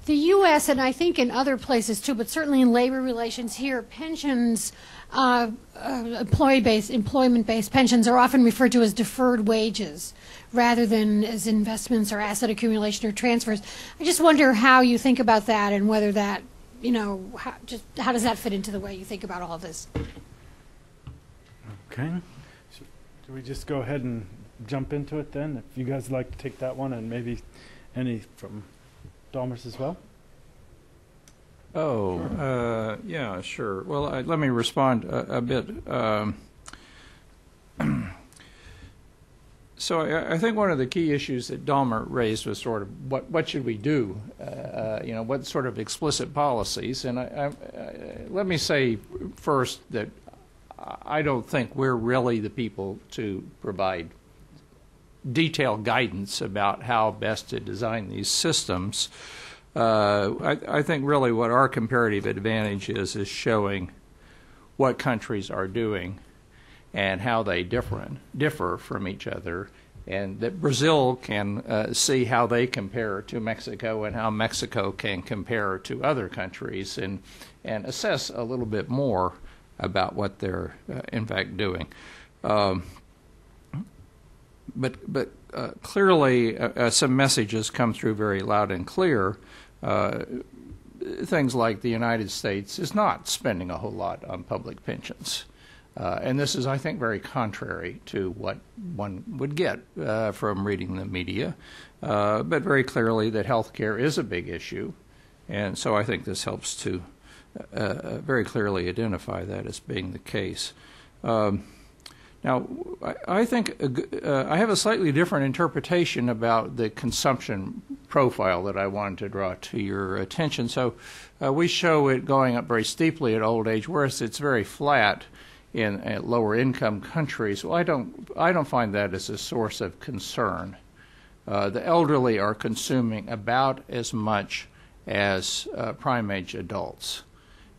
the U.S., and I think in other places too, but certainly in labor relations here, pensions, employment-based pensions are often referred to as deferred wages rather than as investments or asset accumulation or transfers. I just wonder how you think about that and whether that, how does that fit into the way you think about all of this? Okay. So, do we just go ahead and jump into it then? If you guys like to take that one, and maybe any from Dalmer's as well? Oh, sure. Yeah, sure. Well, let me respond a bit. So I think one of the key issues that Dalmer raised was sort of what should we do? What sort of explicit policies? And let me say first that I don't think we're really the people to provide detailed guidance about how best to design these systems. I think really what our comparative advantage is showing what countries are doing and how they differ from each other, and that Brazil can see how they compare to Mexico and how Mexico can compare to other countries and assess a little bit more about what they're in fact doing. clearly some messages come through very loud and clear. Things like the United States is not spending a whole lot on public pensions. And this is, I think, very contrary to what one would get from reading the media, but very clearly that health care is a big issue. And so I think this helps to very clearly identify that as being the case. Now, I think I have a slightly different interpretation about the consumption profile that I wanted to draw to your attention. So we show it going up very steeply at old age, whereas it's very flat in lower income countries. Well, I don't find that as a source of concern. The elderly are consuming about as much as prime age adults.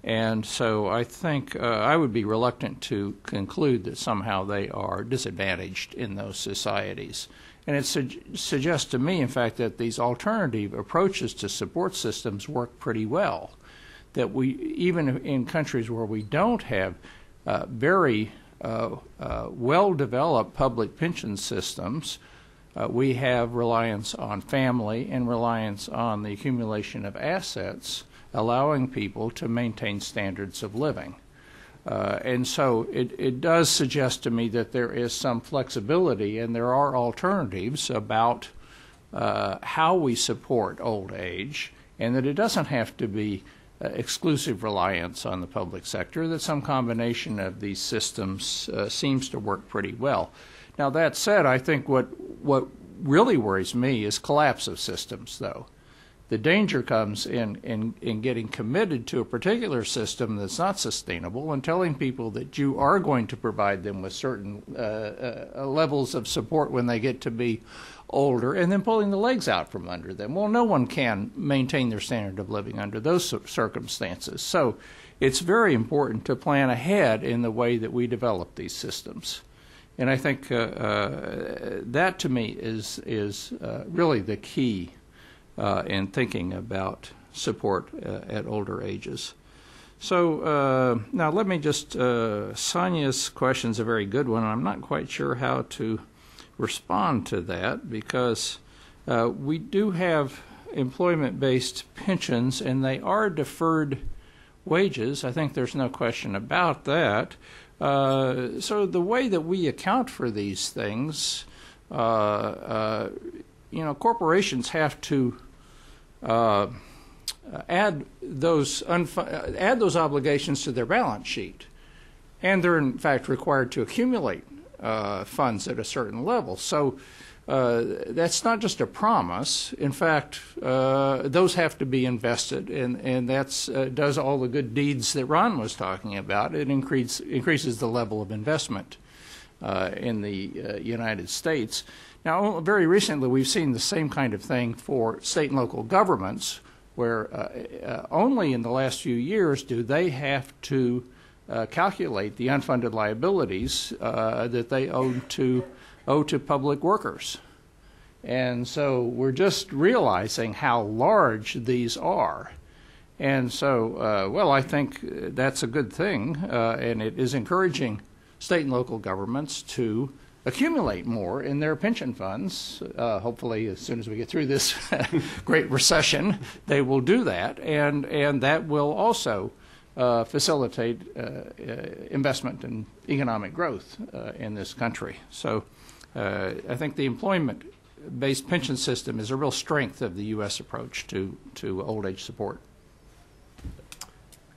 And so I think I would be reluctant to conclude that somehow they are disadvantaged in those societies. And it suggests to me, in fact, that these alternative approaches to support systems work pretty well. That we, even in countries where we don't have very well-developed public pension systems, we have reliance on family and reliance on the accumulation of assets, allowing people to maintain standards of living. And so it does suggest to me that there is some flexibility and there are alternatives about how we support old age, and that it doesn't have to be exclusive reliance on the public sector, that some combination of these systems seems to work pretty well. Now, that said, I think what really worries me is collapse of systems, though. The danger comes in getting committed to a particular system that's not sustainable and telling people that you are going to provide them with certain levels of support when they get to be older, and then pulling the legs out from under them. Well, no one can maintain their standard of living under those circumstances. So it's very important to plan ahead in the way that we develop these systems. And I think that to me is really the key in thinking about support at older ages. So now let me just, Sonia's question is a very good one. I'm not quite sure how to respond to that because we do have employment-based pensions and they are deferred wages. I think there's no question about that. So the way that we account for these things, corporations have to add those obligations to their balance sheet, and they're in fact required to accumulate funds at a certain level. So that's not just a promise. In fact, those have to be invested, and that's does all the good deeds that Ron was talking about. It increases the level of investment in the United States. Now, very recently, we've seen the same kind of thing for state and local governments, where only in the last few years do they have to calculate the unfunded liabilities that they owe to public workers. And so we're just realizing how large these are. And so, well, I think that's a good thing, and it is encouraging state and local governments to accumulate more in their pension funds. Hopefully, as soon as we get through this great recession, they will do that, and that will also facilitate investment and economic growth in this country. So I think the employment-based pension system is a real strength of the U.S. approach to old age support.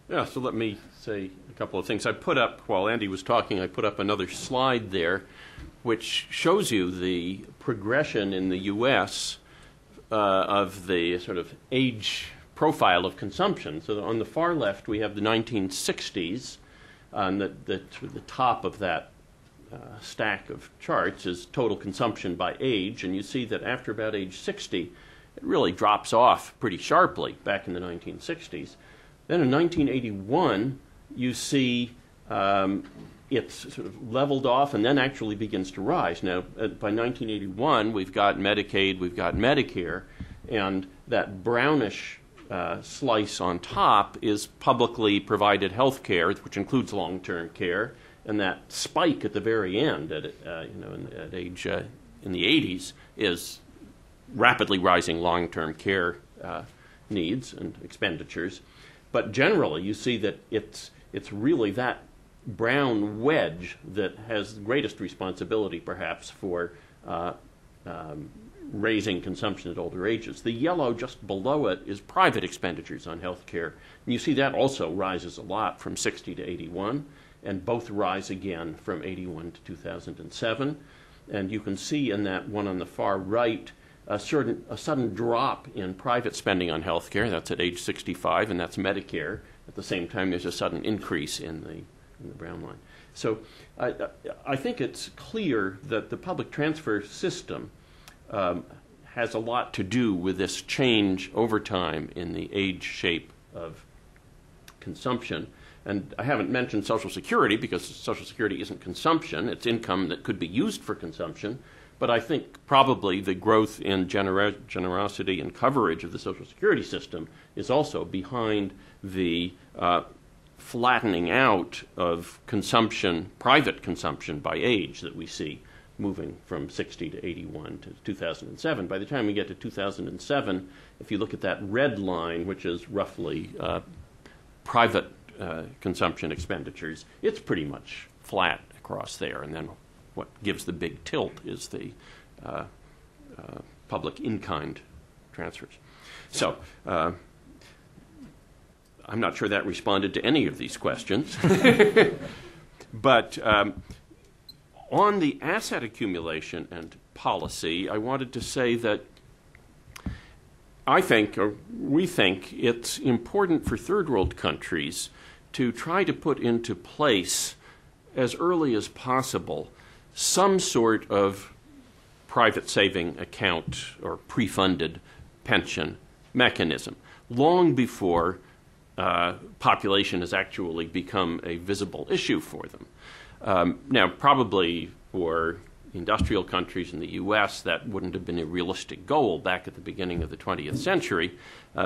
Yeah, so let me say a couple of things. I put up, while Andy was talking, I put up another slide there which shows you the progression in the U.S. Of the sort of age profile of consumption. So on the far left, we have the 1960s. On the top of that stack of charts is total consumption by age, and you see that after about age 60, it really drops off pretty sharply back in the 1960s. Then in 1981, you see it's sort of leveled off and then actually begins to rise. Now, by 1981, we've got Medicaid, we've got Medicare, and that brownish slice on top is publicly provided health care, which includes long-term care, and that spike at the very end at age in the 80s is rapidly rising long-term care needs and expenditures. But generally, you see that it's really that brown wedge that has the greatest responsibility, perhaps, for raising consumption at older ages. The yellow just below it is private expenditures on health care. And you see that also rises a lot from 60 to 81, and both rise again from 81 to 2007. And you can see in that one on the far right a sudden drop in private spending on health care. That's at age 65, and that's Medicare. At the same time, there's a sudden increase in the brown line. So I think it's clear that the public transfer system has a lot to do with this change over time in the age shape of consumption. And I haven't mentioned Social Security because Social Security isn't consumption. It's income that could be used for consumption. But I think probably the growth in generosity and coverage of the Social Security system is also behind the flattening out of consumption, private consumption by age that we see moving from 60 to 81 to 2007. By the time we get to 2007, if you look at that red line, which is roughly private consumption expenditures, it's pretty much flat across there. And then what gives the big tilt is the public in-kind transfers. So I'm not sure that responded to any of these questions. But on the asset accumulation and policy, I wanted to say that I think, or we think, it's important for third world countries to try to put into place as early as possible some sort of private saving account or pre-funded pension mechanism, long before population has actually become a visible issue for them. Now, probably for industrial countries in the U.S., that wouldn't have been a realistic goal back at the beginning of the 20th century.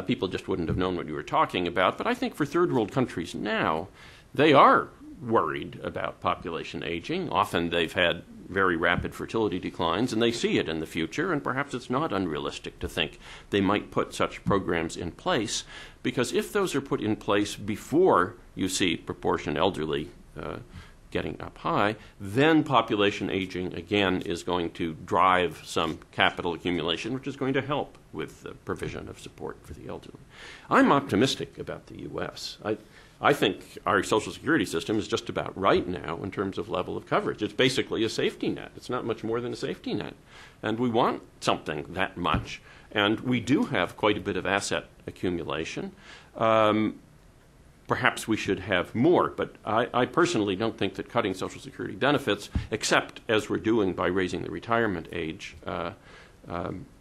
People just wouldn't have known what you were talking about. But I think for third world countries now, they are worried about population aging. Often they've had very rapid fertility declines, and they see it in the future, and perhaps it's not unrealistic to think they might put such programs in place, because if those are put in place before you see proportion elderly getting up high, then population aging, again, is going to drive some capital accumulation, which is going to help with the provision of support for the elderly. I'm optimistic about the U.S. I think our Social Security system is just about right now in terms of level of coverage. It's basically a safety net. It's not much more than a safety net. And we want something that much. And we do have quite a bit of asset accumulation. Perhaps we should have more, but I personally don't think that cutting Social Security benefits, except as we're doing by raising the retirement age,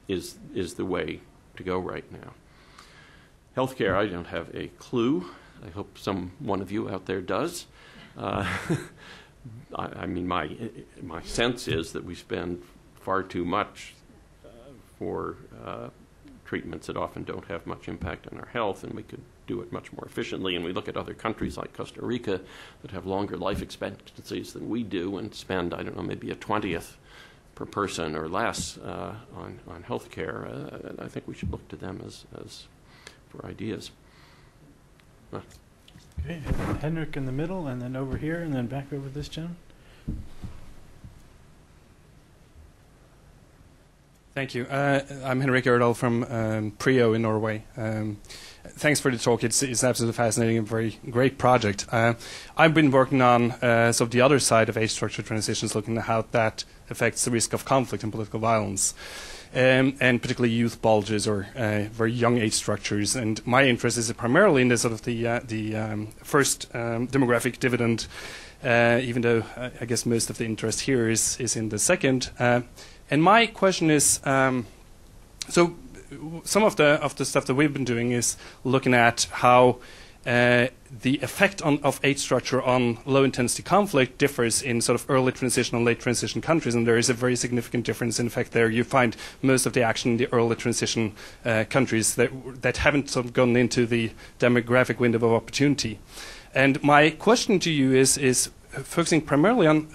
is the way to go right now. Healthcare, I don't have a clue. I hope one of you out there does. I mean, my sense is that we spend far too much for treatments that often don't have much impact on our health, and we could do it much more efficiently. And we look at other countries like Costa Rica that have longer life expectancies than we do and spend, I don't know, maybe a 20th per person or less on health care. And I think we should look to them as for ideas. Okay, Henrik in the middle, and then over here, and then back over this gentleman. Thank you. I'm Henrik Erdal from PRIO in Norway. Thanks for the talk. It's absolutely fascinating and very great project. I've been working on sort of the other side of age structure transitions, looking at how that affects the risk of conflict and political violence. And particularly youth bulges or very young age structures. And my interest is primarily in the sort of the first demographic dividend, even though I guess most of the interest here is in the second. And my question is, so some of the stuff that we've been doing is looking at how the effect of age structure on low-intensity conflict differs in sort of early transition and late transition countries, and there is a very significant difference. In fact, there you find most of the action in the early transition countries that haven't sort of gone into the demographic window of opportunity. And my question to you is focusing primarily on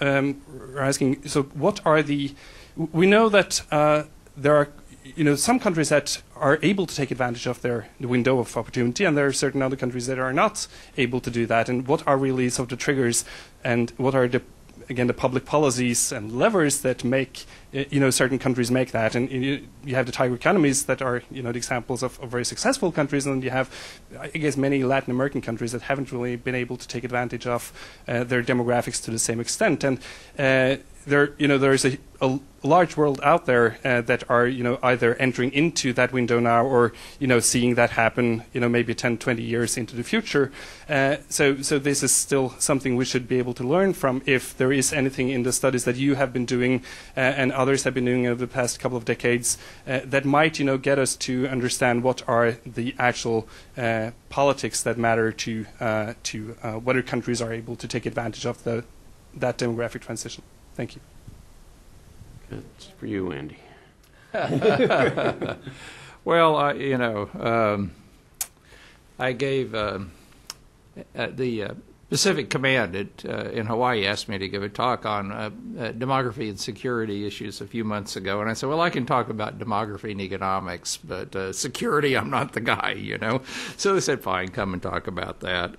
asking, so what are the we know that there are some countries that are able to take advantage of the window of opportunity, and there are certain other countries that are not able to do that. And what are really sort of the triggers, and what are the public policies and levers that make certain countries make that? And you have the tiger economies that are the examples of very successful countries, and you have, I guess, many Latin American countries that haven't really been able to take advantage of their demographics to the same extent. And there's a large world out there that are either entering into that window now, or seeing that happen maybe 10, 20 years into the future. So this is still something we should be able to learn from, if there is anything in the studies that you have been doing and others have been doing over the past couple of decades that might get us to understand what are the actual politics that matter to whether countries are able to take advantage of that demographic transition. Thank you. That's for you, Andy. Well, I gave the Pacific Command in Hawaii asked me to give a talk on demography and security issues a few months ago, and I said, well, I can talk about demography and economics, but security, I'm not the guy, So they said, fine, come and talk about that.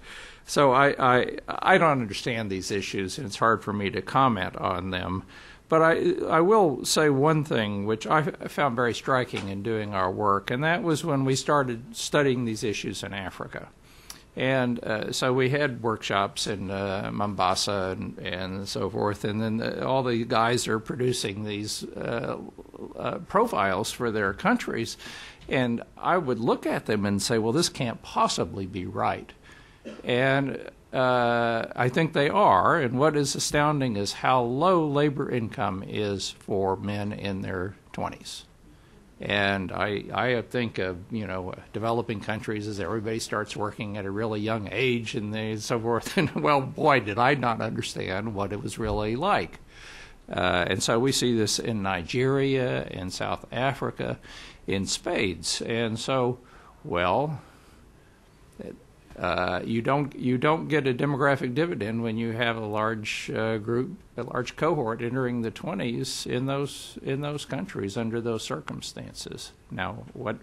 So I don't understand these issues, and it's hard for me to comment on them. But I will say one thing which I found very striking in doing our work, and that was when we started studying these issues in Africa. And so we had workshops in Mombasa and so forth, and then all the guys are producing these profiles for their countries. And I would look at them and say, well, this can't possibly be right. And I think they are, and what is astounding is how low labor income is for men in their 20s. And I think of, developing countries as everybody starts working at a really young age and so forth. And, well, boy, did I not understand what it was really like. And so we see this in Nigeria, in South Africa, in spades. And so, well, you don't get a demographic dividend when you have a large group, a large cohort entering the 20s in those countries under those circumstances. Now, what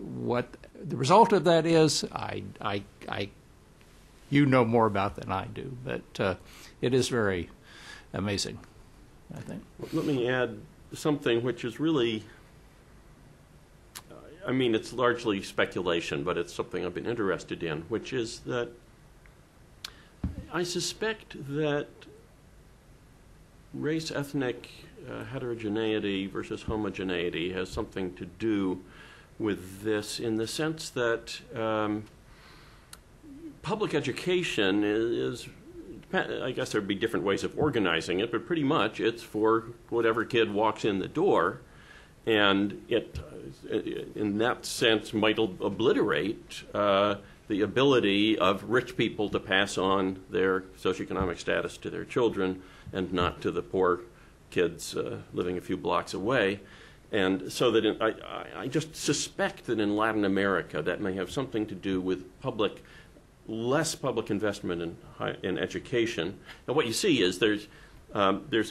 the result of that is, you know more about than I do, but it is very amazing, I think. Well, let me add something which is really, it's largely speculation, but it's something I've been interested in, which is that I suspect that race, ethnic heterogeneity versus homogeneity has something to do with this, in the sense that public education is, I guess there'd be different ways of organizing it, but pretty much it's for whatever kid walks in the door. And it, in that sense, might obliterate the ability of rich people to pass on their socioeconomic status to their children, and not to the poor kids living a few blocks away. And so that I just suspect that in Latin America that may have something to do with less public investment in education. And what you see is there's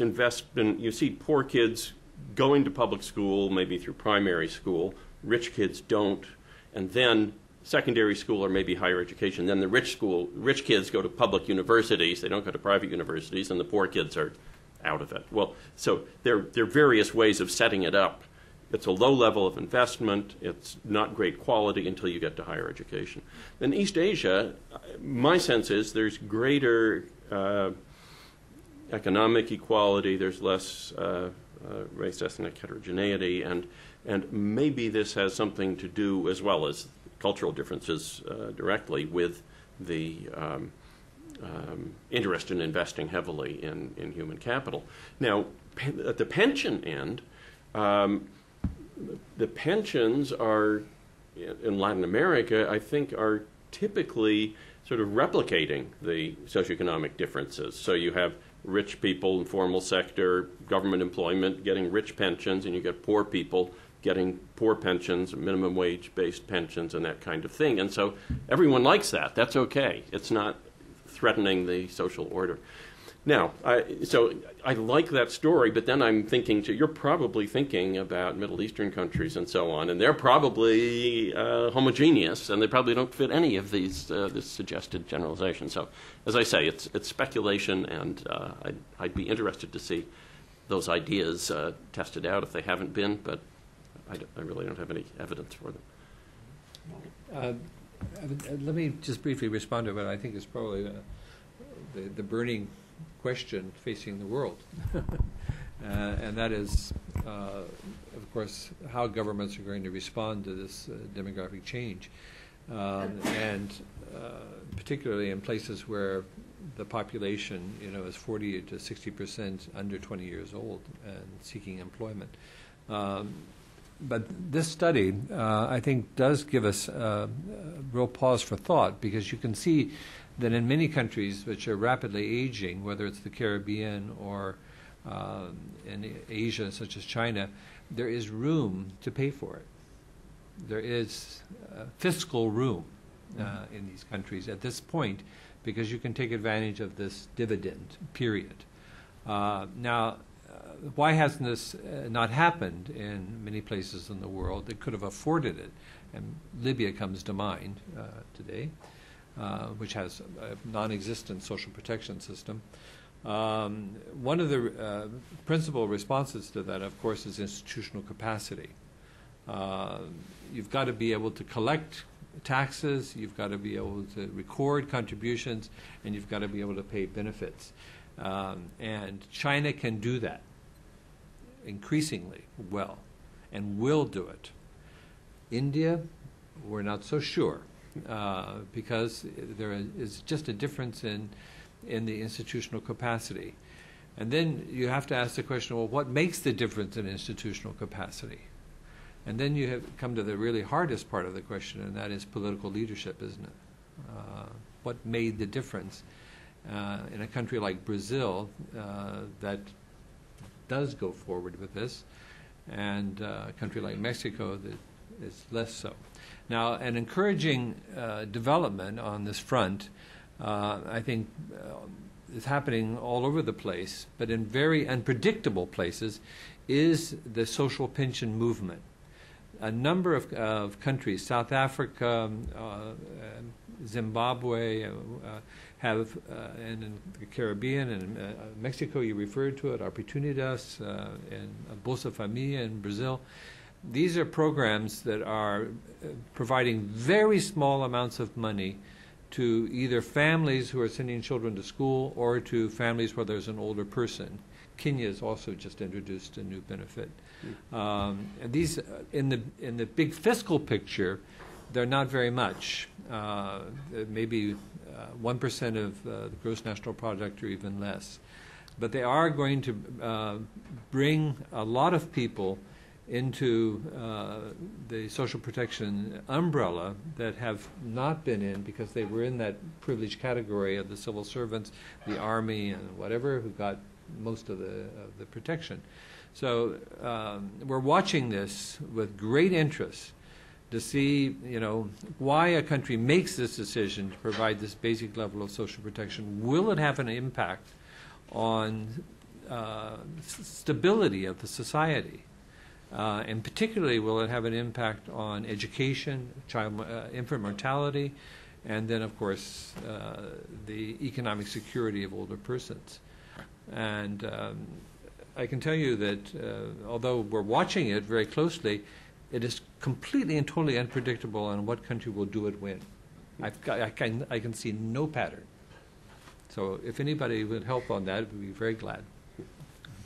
investment. You see poor kids going to public school, maybe through primary school. Rich kids don't, and then secondary school or maybe higher education. Then the rich kids go to public universities. They don't go to private universities, and the poor kids are out of it. Well, so there are various ways of setting it up. It's a low level of investment. It's not great quality until you get to higher education. In East Asia, my sense is there's greater economic equality. There's less race, ethnic heterogeneity, and maybe this has something to do, as well as cultural differences directly, with the interest in investing heavily in human capital. Now, at the pension end, the pensions are, in Latin America, I think, are typically sort of replicating the socioeconomic differences. So you have rich people in formal sector, government employment, getting rich pensions, and you get poor people getting poor pensions, minimum wage-based pensions, and that kind of thing. And so everyone likes that. That's okay. It's not threatening the social order. Now, so I like that story, but then I'm thinking, you're probably thinking about Middle Eastern countries and so on, and they're probably homogeneous, and they probably don't fit any of these this suggested generalization. So, as I say, it's speculation, and I'd be interested to see those ideas tested out if they haven't been, but I really don't have any evidence for them. Let me just briefly respond to what I think is probably the burning question facing the world, and that is, of course, how governments are going to respond to this demographic change, and particularly in places where the population, is 40 to 60% under 20 years old and seeking employment. But this study, I think, does give us a real pause for thought, because you can see that in many countries which are rapidly aging, whether it's the Caribbean or in Asia, such as China, there is room to pay for it. There is fiscal room in these countries at this point, because you can take advantage of this dividend period. Now, why hasn't this not happened in many places in the world that could have afforded it? And Libya comes to mind today, which has a non-existent social protection system. One of the principal responses to that, of course, is institutional capacity. You've got to be able to collect taxes, you've got to be able to record contributions, and you've got to be able to pay benefits. And China can do that increasingly well, and will do it. India, we're not so sure, because there is just a difference in the institutional capacity. And then you have to ask the question, well, what makes the difference in institutional capacity? And then you have come to the really hardest part of the question, and that is political leadership, isn't it? What made the difference in a country like Brazil that does go forward with this, and a country like Mexico that is less so. Now, an encouraging development on this front, I think, is happening all over the place, but in very unpredictable places, is the social pension movement. A number of countries, South Africa, Zimbabwe, have, and in the Caribbean and Mexico, you referred to it, Oportunidades, and Bolsa Familia in Brazil. These are programs that are providing very small amounts of money to either families who are sending children to school or to families where there's an older person. Kenya has also just introduced a new benefit. And these, in the big fiscal picture, they're not very much. Maybe 1% of the gross national product or even less. But they are going to bring a lot of people into the social protection umbrella that have not been in because they were in that privileged category of the civil servants, the army, and whatever, who got most of the protection. So we're watching this with great interest to see, why a country makes this decision to provide this basic level of social protection. Will it have an impact on stability of the society? And particularly, will it have an impact on education, infant mortality, and then, of course, the economic security of older persons? And I can tell you that although we're watching it very closely, it is completely and totally unpredictable on what country will do it when. I can see no pattern. So if anybody would help on that, we'd be very glad.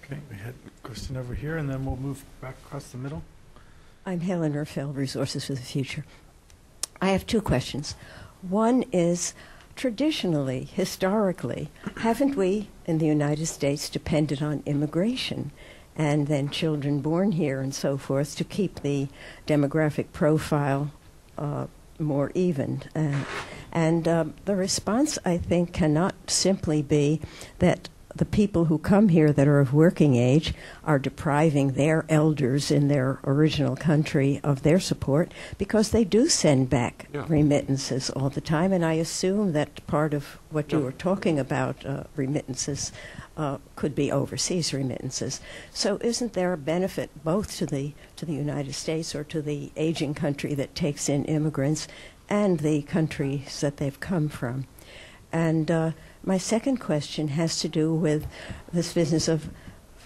Okay, we had a question over here, and then we'll move back across the middle. I'm Helen Erfeld, Resources for the Future. I have two questions. One is, traditionally, historically, haven't we in the United States depended on immigration and then children born here and so forth to keep the demographic profile more even? And the response, I think, cannot simply be that the people who come here that are of working age are depriving their elders in their original country of their support because they do send back remittances all the time. And I assume that part of what you were talking about, remittances, could be overseas remittances. So isn't there a benefit both to the United States or to the aging country that takes in immigrants and the countries that they've come from? And my second question has to do with this business of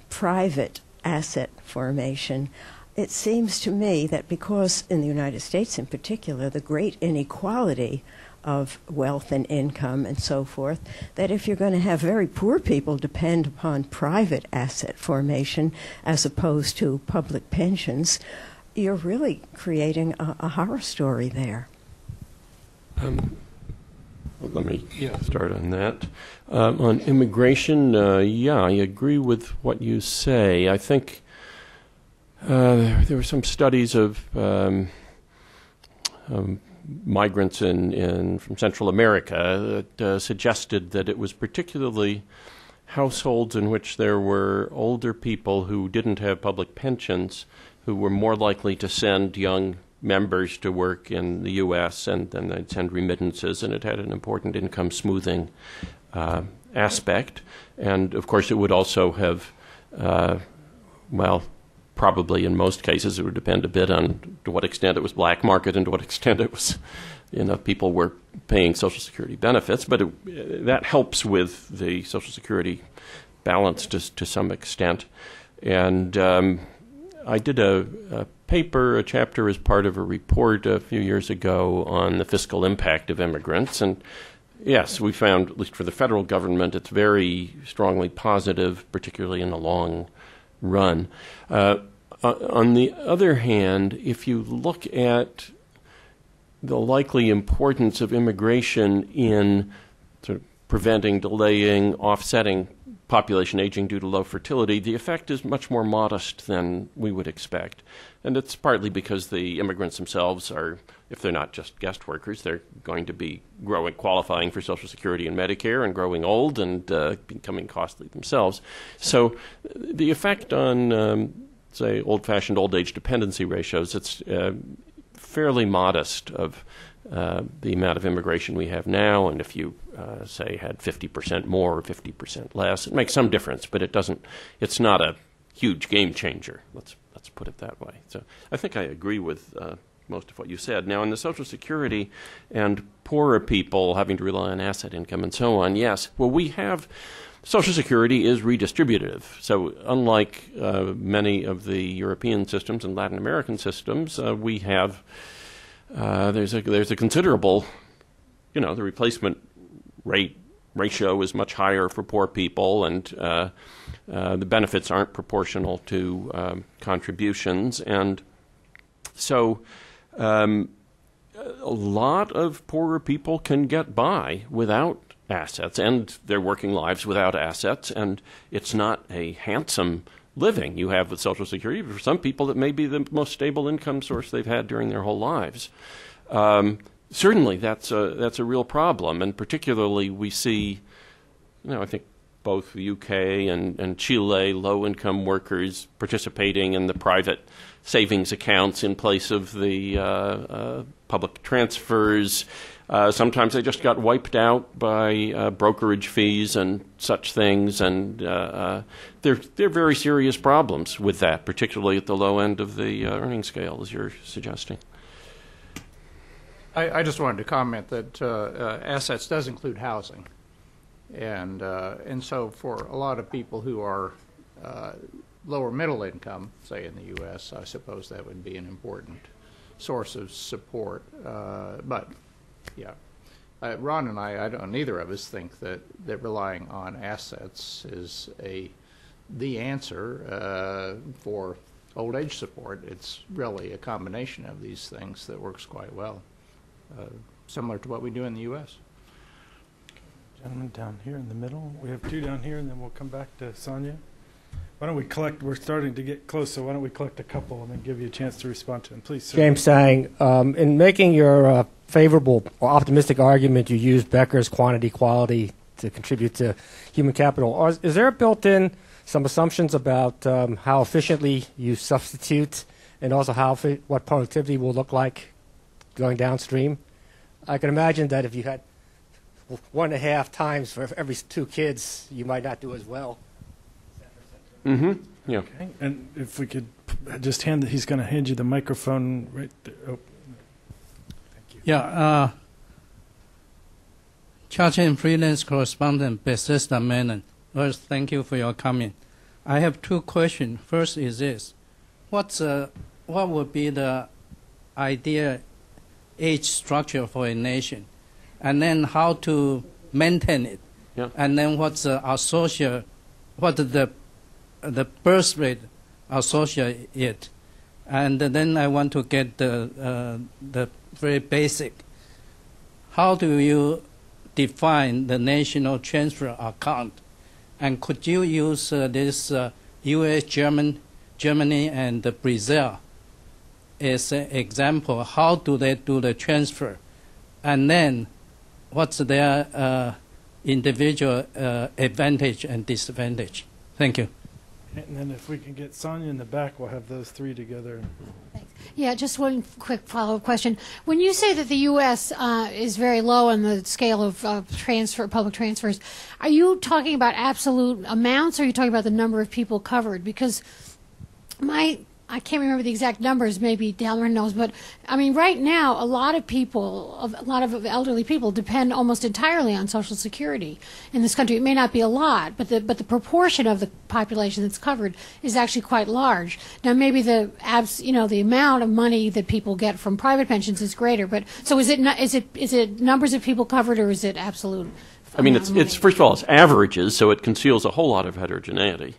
private asset formation. It seems to me that because in the United States in particular, the great inequality of wealth and income and so forth, that if you're going to have very poor people depend upon private asset formation as opposed to public pensions, you're really creating a horror story there. Let me start on that. On immigration, I agree with what you say. I think there were some studies of migrants from Central America that suggested that it was particularly households in which there were older people who didn't have public pensions who were more likely to send young members to work in the U.S., and then they'd send remittances, and it had an important income smoothing aspect. And, of course, it would also have, probably in most cases it would depend a bit on to what extent it was black market and to what extent it was, people were paying Social Security benefits. But that helps with the Social Security balance to some extent. And I did a chapter as part of a report a few years ago on the fiscal impact of immigrants. And yes, we found, at least for the federal government, it's very strongly positive, particularly in the long run. On the other hand, if you look at the likely importance of immigration in sort of preventing, delaying, offsetting population aging due to low fertility, the effect is much more modest than we would expect. And it's partly because the immigrants themselves are, if they're not just guest workers, they're going to be qualifying for Social Security and Medicare and growing old and becoming costly themselves. So the effect on, say, old-fashioned old-age dependency ratios, it's fairly modest of the amount of immigration we have now, and if you say had 50% more or 50% less, it makes some difference, but it's not a huge game changer. Let's put it that way. So I think I agree with most of what you said. Now, in the Social Security and poorer people having to rely on asset income and so on, yes, we have Social Security is redistributive. So unlike many of the European systems and Latin American systems, we have there's a considerable, the replacement rate ratio is much higher for poor people, and the benefits aren't proportional to contributions. And so a lot of poorer people can get by without assets, and their working lives without assets, and it's not a handsome living you have with Social Security. For some people, it may be the most stable income source they've had during their whole lives. Certainly, that's a real problem, and particularly we see, I think both the UK and Chile, low-income workers participating in the private savings accounts in place of the public transfers. Sometimes they just got wiped out by brokerage fees and such things, and there are very serious problems with that, particularly at the low end of the earning scale, as you're suggesting. I just wanted to comment that assets does include housing, and so for a lot of people who are lower middle income, say in the U.S., I suppose that would be an important source of support. But yeah, Ron and I don't. Neither of us think that relying on assets is the answer for old age support. It's really a combination of these things that works quite well, similar to what we do in the U.S. Gentleman down here in the middle. We have two down here, and then we'll come back to Sonia. Why don't we collect? We're starting to get close, so why don't we collect a couple and then give you a chance to respond to them, please, sir. James Sang, in making your favorable or optimistic argument, you used Becker's quantity-quality to contribute to human capital. Is there built in some assumptions about how efficiently you substitute, and also what productivity will look like going downstream? I can imagine that if you had 1.5 times for every 2 kids, you might not do as well. Mm-hmm. Yeah. Okay. And if we could just he's going to hand you the microphone right there. Oh. Thank you. Yeah. Charging freelance correspondent Bethesda Manon. First, thank you for your comment. I have 2 questions. First is this: what would be the ideal age structure for a nation, and then how to maintain it, and then what's the birth rate associated, and then I want to get the very basic. How do you define the national transfer account, and could you use this U.S., Germany, and Brazil as an example? How do they do the transfer, and then what's their individual advantage and disadvantage? Thank you. And then if we can get Sonia in the back, we'll have those 3 together. Thanks. Yeah, just one quick follow-up question. When you say that the U.S. Is very low on the scale of public transfers, are you talking about absolute amounts, or are you talking about the number of people covered? Because I can't remember the exact numbers, maybe Dalmer knows, but I mean, right now, a lot of elderly people depend almost entirely on Social Security in this country. It may not be a lot, but the proportion of the population that's covered is actually quite large. Now, maybe the amount of money that people get from private pensions is greater, but so is it numbers of people covered, or is it absolute? I mean, it's first of all, it's averages, so it conceals a whole lot of heterogeneity.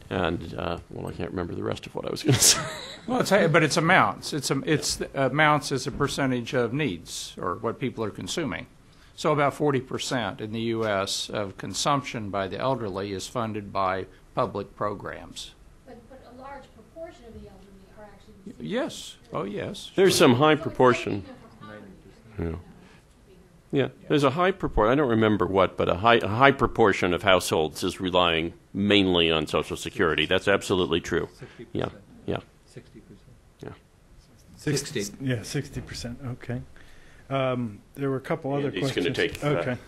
And I can't remember the rest of what I was going to say. Well, but it's amounts. It's amounts as a percentage of needs, or what people are consuming. So about 40% in the U.S. of consumption by the elderly is funded by public programs. But a large proportion of the elderly are actually. Yes. Oh, yes. There's some high proportion. Yeah, there's a high proportion. I don't remember what, but a high proportion of households is relying mainly on Social Security. That's absolutely true. 60%. Yeah. 60%. Yeah. 60. Yeah, 60%. Okay. There were a couple other questions. He's going to take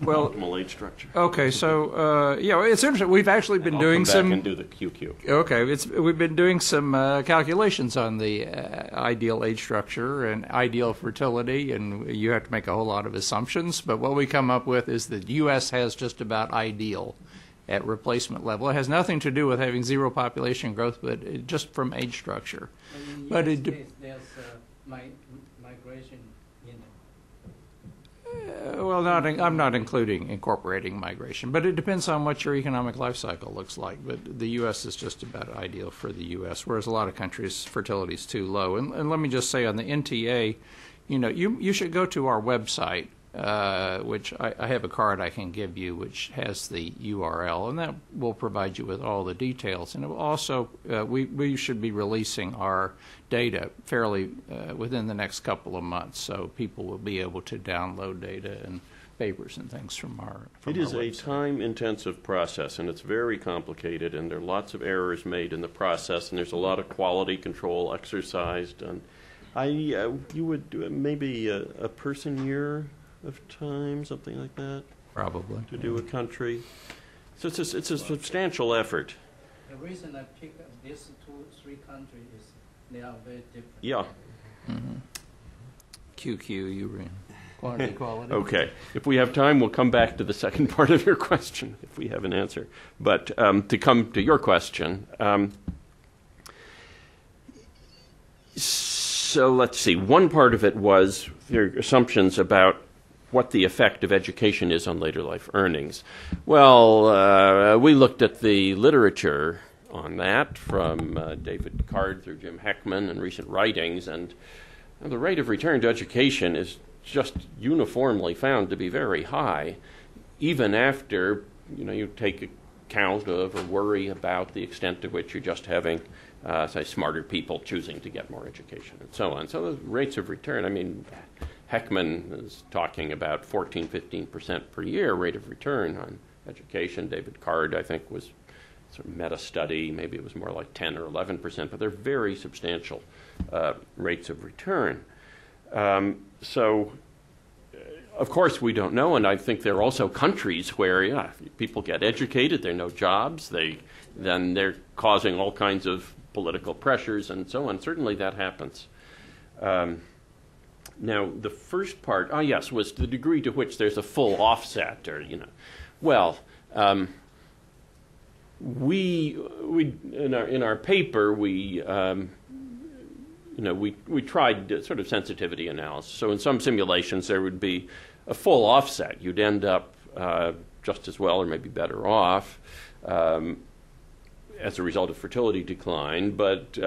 well, optimal age structure. Okay, so it's interesting. We've actually been doing some. And do the QQ. Okay, we've been doing some calculations on the ideal age structure and ideal fertility, and you have to make a whole lot of assumptions. But what we come up with is that the U.S. has just about ideal at replacement level. It has nothing to do with having zero population growth, but just from age structure. But there's migration. Well, I'm not incorporating migration, but it depends on what your economic life cycle looks like. But the U.S. is just about ideal for the U.S., whereas a lot of countries' fertility is too low. And let me just say on the NTA, you should go to our website, which I have a card I can give you, which has the URL, and that will provide you with all the details. And it will also, we should be releasing our data fairly within the next couple of months, so people will be able to download data and papers and things from our website. It is a time-intensive process, and it's very complicated, and there are lots of errors made in the process, and there's a lot of quality control exercised. And you would do maybe a person year of time, something like that? Probably. To do a country. So it's a substantial effort. The reason I picked these 2-3 countries is they are very different. Yeah. Mm-hmm. QQ, you read. Quality. Okay. If we have time, we'll come back to the second part of your question, if we have an answer. But to come to your question, so let's see. One part of it was your assumptions about what the effect of education is on later life earnings. Well, we looked at the literature on that from David Card through Jim Heckman and recent writings, and the rate of return to education is just uniformly found to be very high, even after you take account of or worry about the extent to which you're just having, say, smarter people choosing to get more education and so on. So the rates of return, I mean, Heckman is talking about 14, 15% per year rate of return on education. David Card, I think, was sort of meta-study. Maybe it was more like 10 or 11%, but they're very substantial rates of return. Of course, we don't know, and I think there are also countries where, if people get educated, there are no jobs, then they're causing all kinds of political pressures and so on. Certainly that happens. Now, the first part, yes, was the degree to which there's a full offset, or, well, we in our paper, we tried sort of sensitivity analysis. So in some simulations, there would be a full offset. You'd end up just as well or maybe better off as a result of fertility decline, but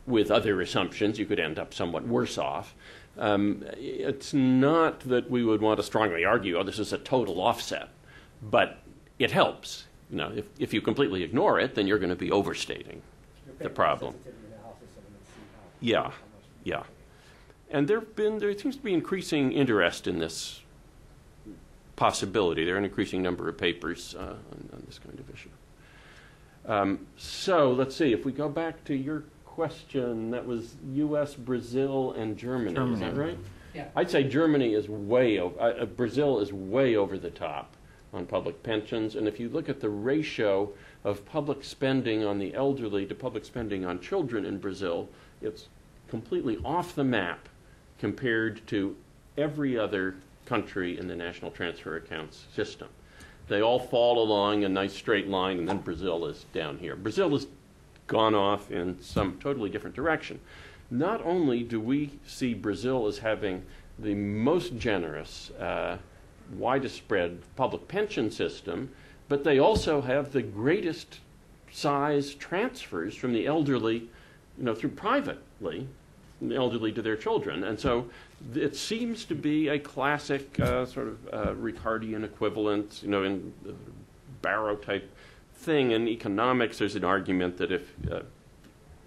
with other assumptions, you could end up somewhat worse off. It's not that we would want to strongly argue, this is a total offset, but it helps. If you completely ignore it, then you're going to be overstating the problem. Yeah. And there seems to be increasing interest in this possibility. There are an increasing number of papers on this kind of issue. So let's see, if we go back to your question, that was U.S., Brazil, and Germany. Is that right? Yeah. I'd say Germany is way over, Brazil is way over the top on public pensions. And if you look at the ratio of public spending on the elderly to public spending on children in Brazil, it's completely off the map compared to every other country in the national transfer accounts system. They all fall along a nice straight line, and then Brazil is down here. Brazil has gone off in some totally different direction. Not only do we see Brazil as having the most generous, widespread public pension system, but they also have the greatest size transfers from the elderly, through privately, from the elderly to their children. And so it seems to be a classic sort of Ricardian equivalent, in Barrow type thing. In economics, there's an argument that if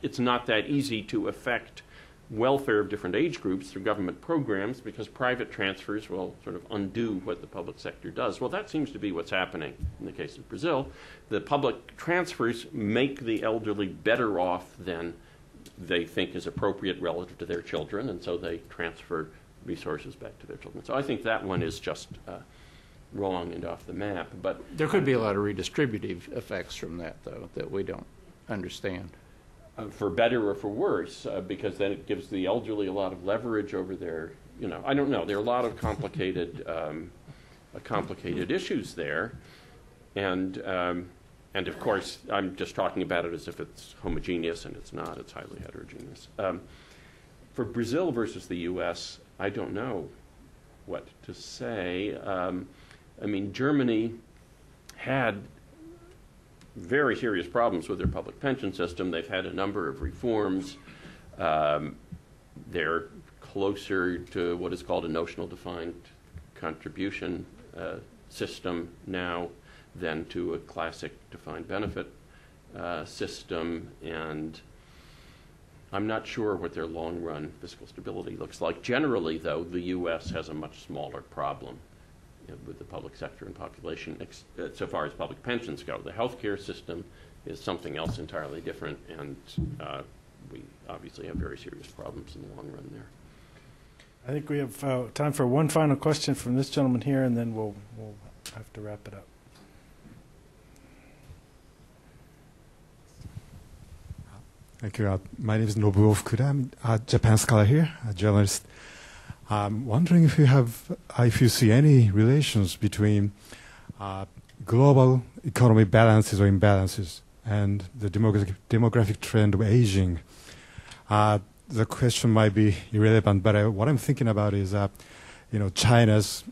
it's not that easy to affect welfare of different age groups through government programs, because private transfers will sort of undo what the public sector does. Well, that seems to be what's happening in the case of Brazil. The public transfers make the elderly better off than they think is appropriate relative to their children, and so they transfer resources back to their children. So I think that one is just wrong and off the map. But there could be a lot of redistributive effects from that, though, that we don't understand. For better or for worse, because then it gives the elderly a lot of leverage over their, I don't know. There are a lot of complicated issues there, and of course, I'm just talking about it as if it's homogeneous, and it's not. It's highly heterogeneous. For Brazil versus the U.S., I don't know what to say. Germany had very serious problems with their public pension system. They've had a number of reforms. They're closer to what is called a notional defined contribution system now than to a classic defined benefit system. And I'm not sure what their long-run fiscal stability looks like. Generally, though, the U.S. has a much smaller problem with the public sector and population so far as public pensions go. The healthcare system is something else entirely different, and we obviously have very serious problems in the long run there. I think we have time for one final question from this gentleman here, and then we'll have to wrap it up. Thank you. My name is Nobuo Fukuda. I'm a Japan scholar here, a journalist. I'm wondering if you see any relations between global economy balances or imbalances and the demographic trend of aging. The question might be irrelevant, but what I'm thinking about is, China's,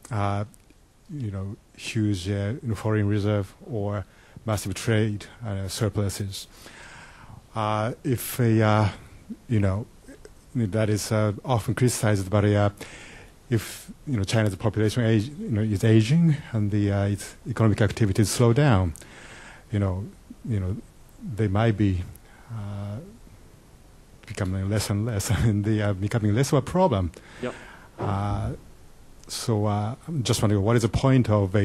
huge foreign reserve or massive trade surpluses. If that is often criticized, but if China's population is aging and its economic activities slow down, they might be becoming less and less, and they are becoming less of a problem. Yep. So I'm just wondering, what is the point of a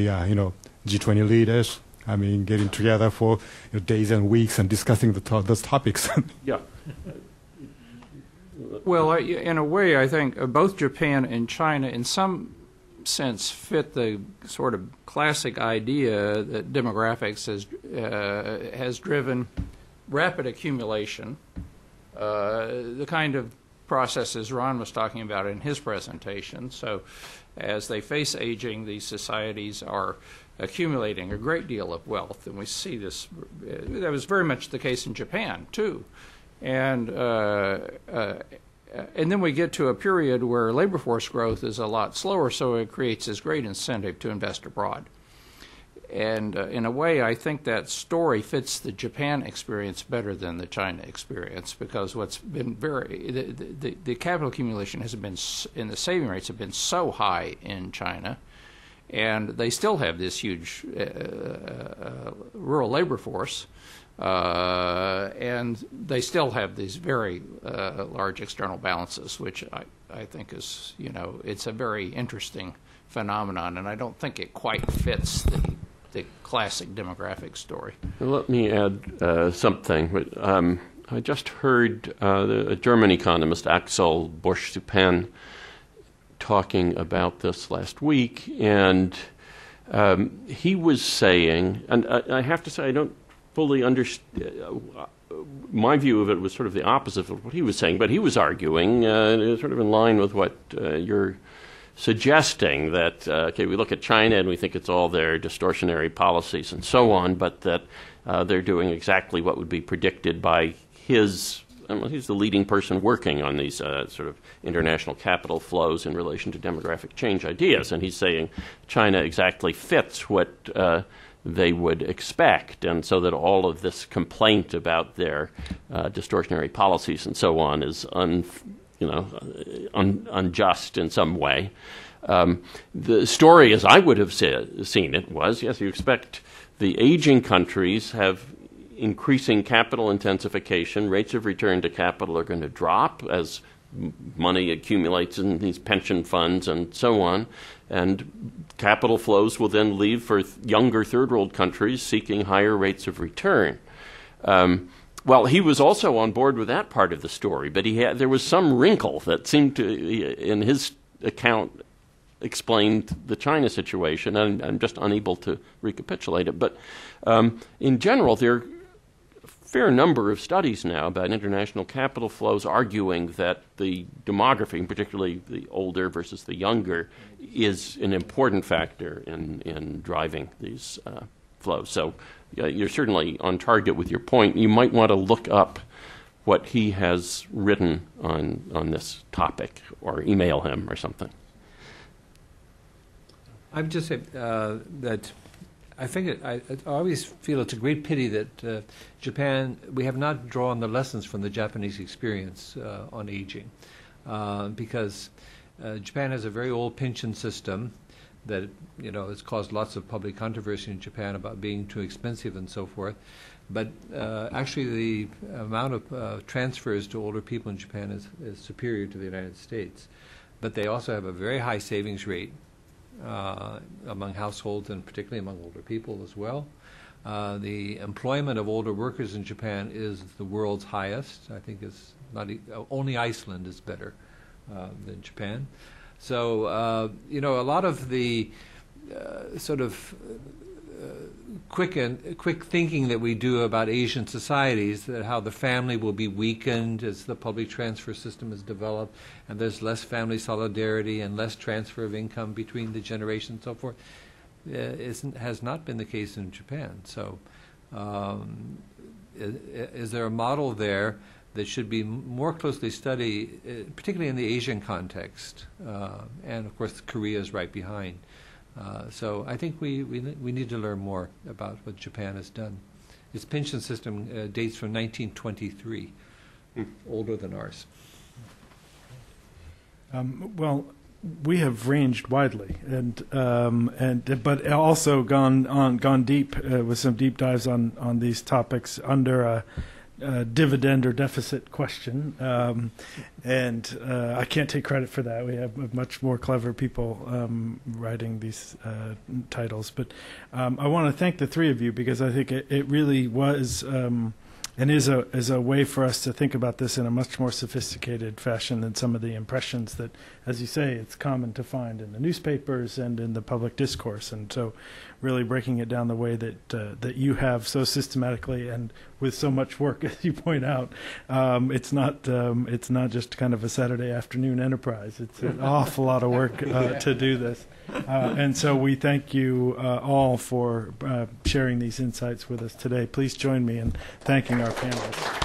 G20 leaders? I mean, getting together for days and weeks and discussing those topics. Yeah. Well, in a way, I think both Japan and China, in some sense, fit the sort of classic idea that demographics has driven rapid accumulation, the kind of processes Ron was talking about in his presentation. So as they face aging, these societies are accumulating a great deal of wealth, and we see this. That was very much the case in Japan, too. And then we get to a period where labor force growth is a lot slower, so it creates this great incentive to invest abroad. And in a way, I think that story fits the Japan experience better than the China experience, because what's been the capital accumulation has been, and the saving rates have been so high in China, and they still have this huge rural labor force, and they still have these very large external balances, which I think is, it's a very interesting phenomenon, and I don't think it quite fits the classic demographic story. Let me add something. I just heard a German economist, Axel Borsch-Suppen, talking about this last week, and he was saying, and I have to say I don't fully understand, my view of it was sort of the opposite of what he was saying, but he was arguing, sort of in line with what you're suggesting, that, we look at China and we think it's all their distortionary policies and so on, but that they're doing exactly what would be predicted by he's the leading person working on these sort of international capital flows in relation to demographic change ideas, and he's saying China exactly fits what they would expect, and so that all of this complaint about their distortionary policies and so on is unjust in some way. The story, as I would have seen it, was, yes, you expect the aging countries have increasing capital intensification. Rates of return to capital are going to drop as money accumulates in these pension funds and so on, and capital flows will then leave for younger third world countries seeking higher rates of return. Well, he was also on board with that part of the story, but there was some wrinkle that seemed to, in his account, explained the China situation, and I'm just unable to recapitulate it. But in general, there are a fair number of studies now about international capital flows arguing that the demography, particularly the older versus the younger, is an important factor in driving these flows. So you're certainly on target with your point. You might want to look up what he has written on this topic, or email him or something. I would just say that I think I always feel it's a great pity that Japan, we have not drawn the lessons from the Japanese experience on aging, because Japan has a very old pension system that has caused lots of public controversy in Japan about being too expensive and so forth. But actually, the amount of transfers to older people in Japan is superior to the United States. But they also have a very high savings rate among households, and particularly among older people as well. The employment of older workers in Japan is the world's highest. I think it's not only Iceland is better than Japan. So a lot of the sort of quick thinking that we do about Asian societies, that how the family will be weakened as the public transfer system is developed, and there's less family solidarity and less transfer of income between the generations and so forth, has not been the case in Japan. So is there a model there that should be more closely studied, particularly in the Asian context? And of course, Korea is right behind. So I think we need to learn more about what Japan has done. Its pension system dates from 1923, older than ours. Well, we have ranged widely, but also gone deep with some deep dives on these topics under dividend or deficit question, and I can't take credit for that. We have much more clever people writing these titles. But I want to thank the three of you, because I think it really was and is a way for us to think about this in a much more sophisticated fashion than some of the impressions that, as you say, it's common to find in the newspapers and in the public discourse. And so really breaking it down the way that that you have so systematically and with so much work, as you point out, it's not just kind of a Saturday afternoon enterprise. It's an awful lot of work to do this. And so we thank you all for sharing these insights with us today. Please join me in thanking our panelists.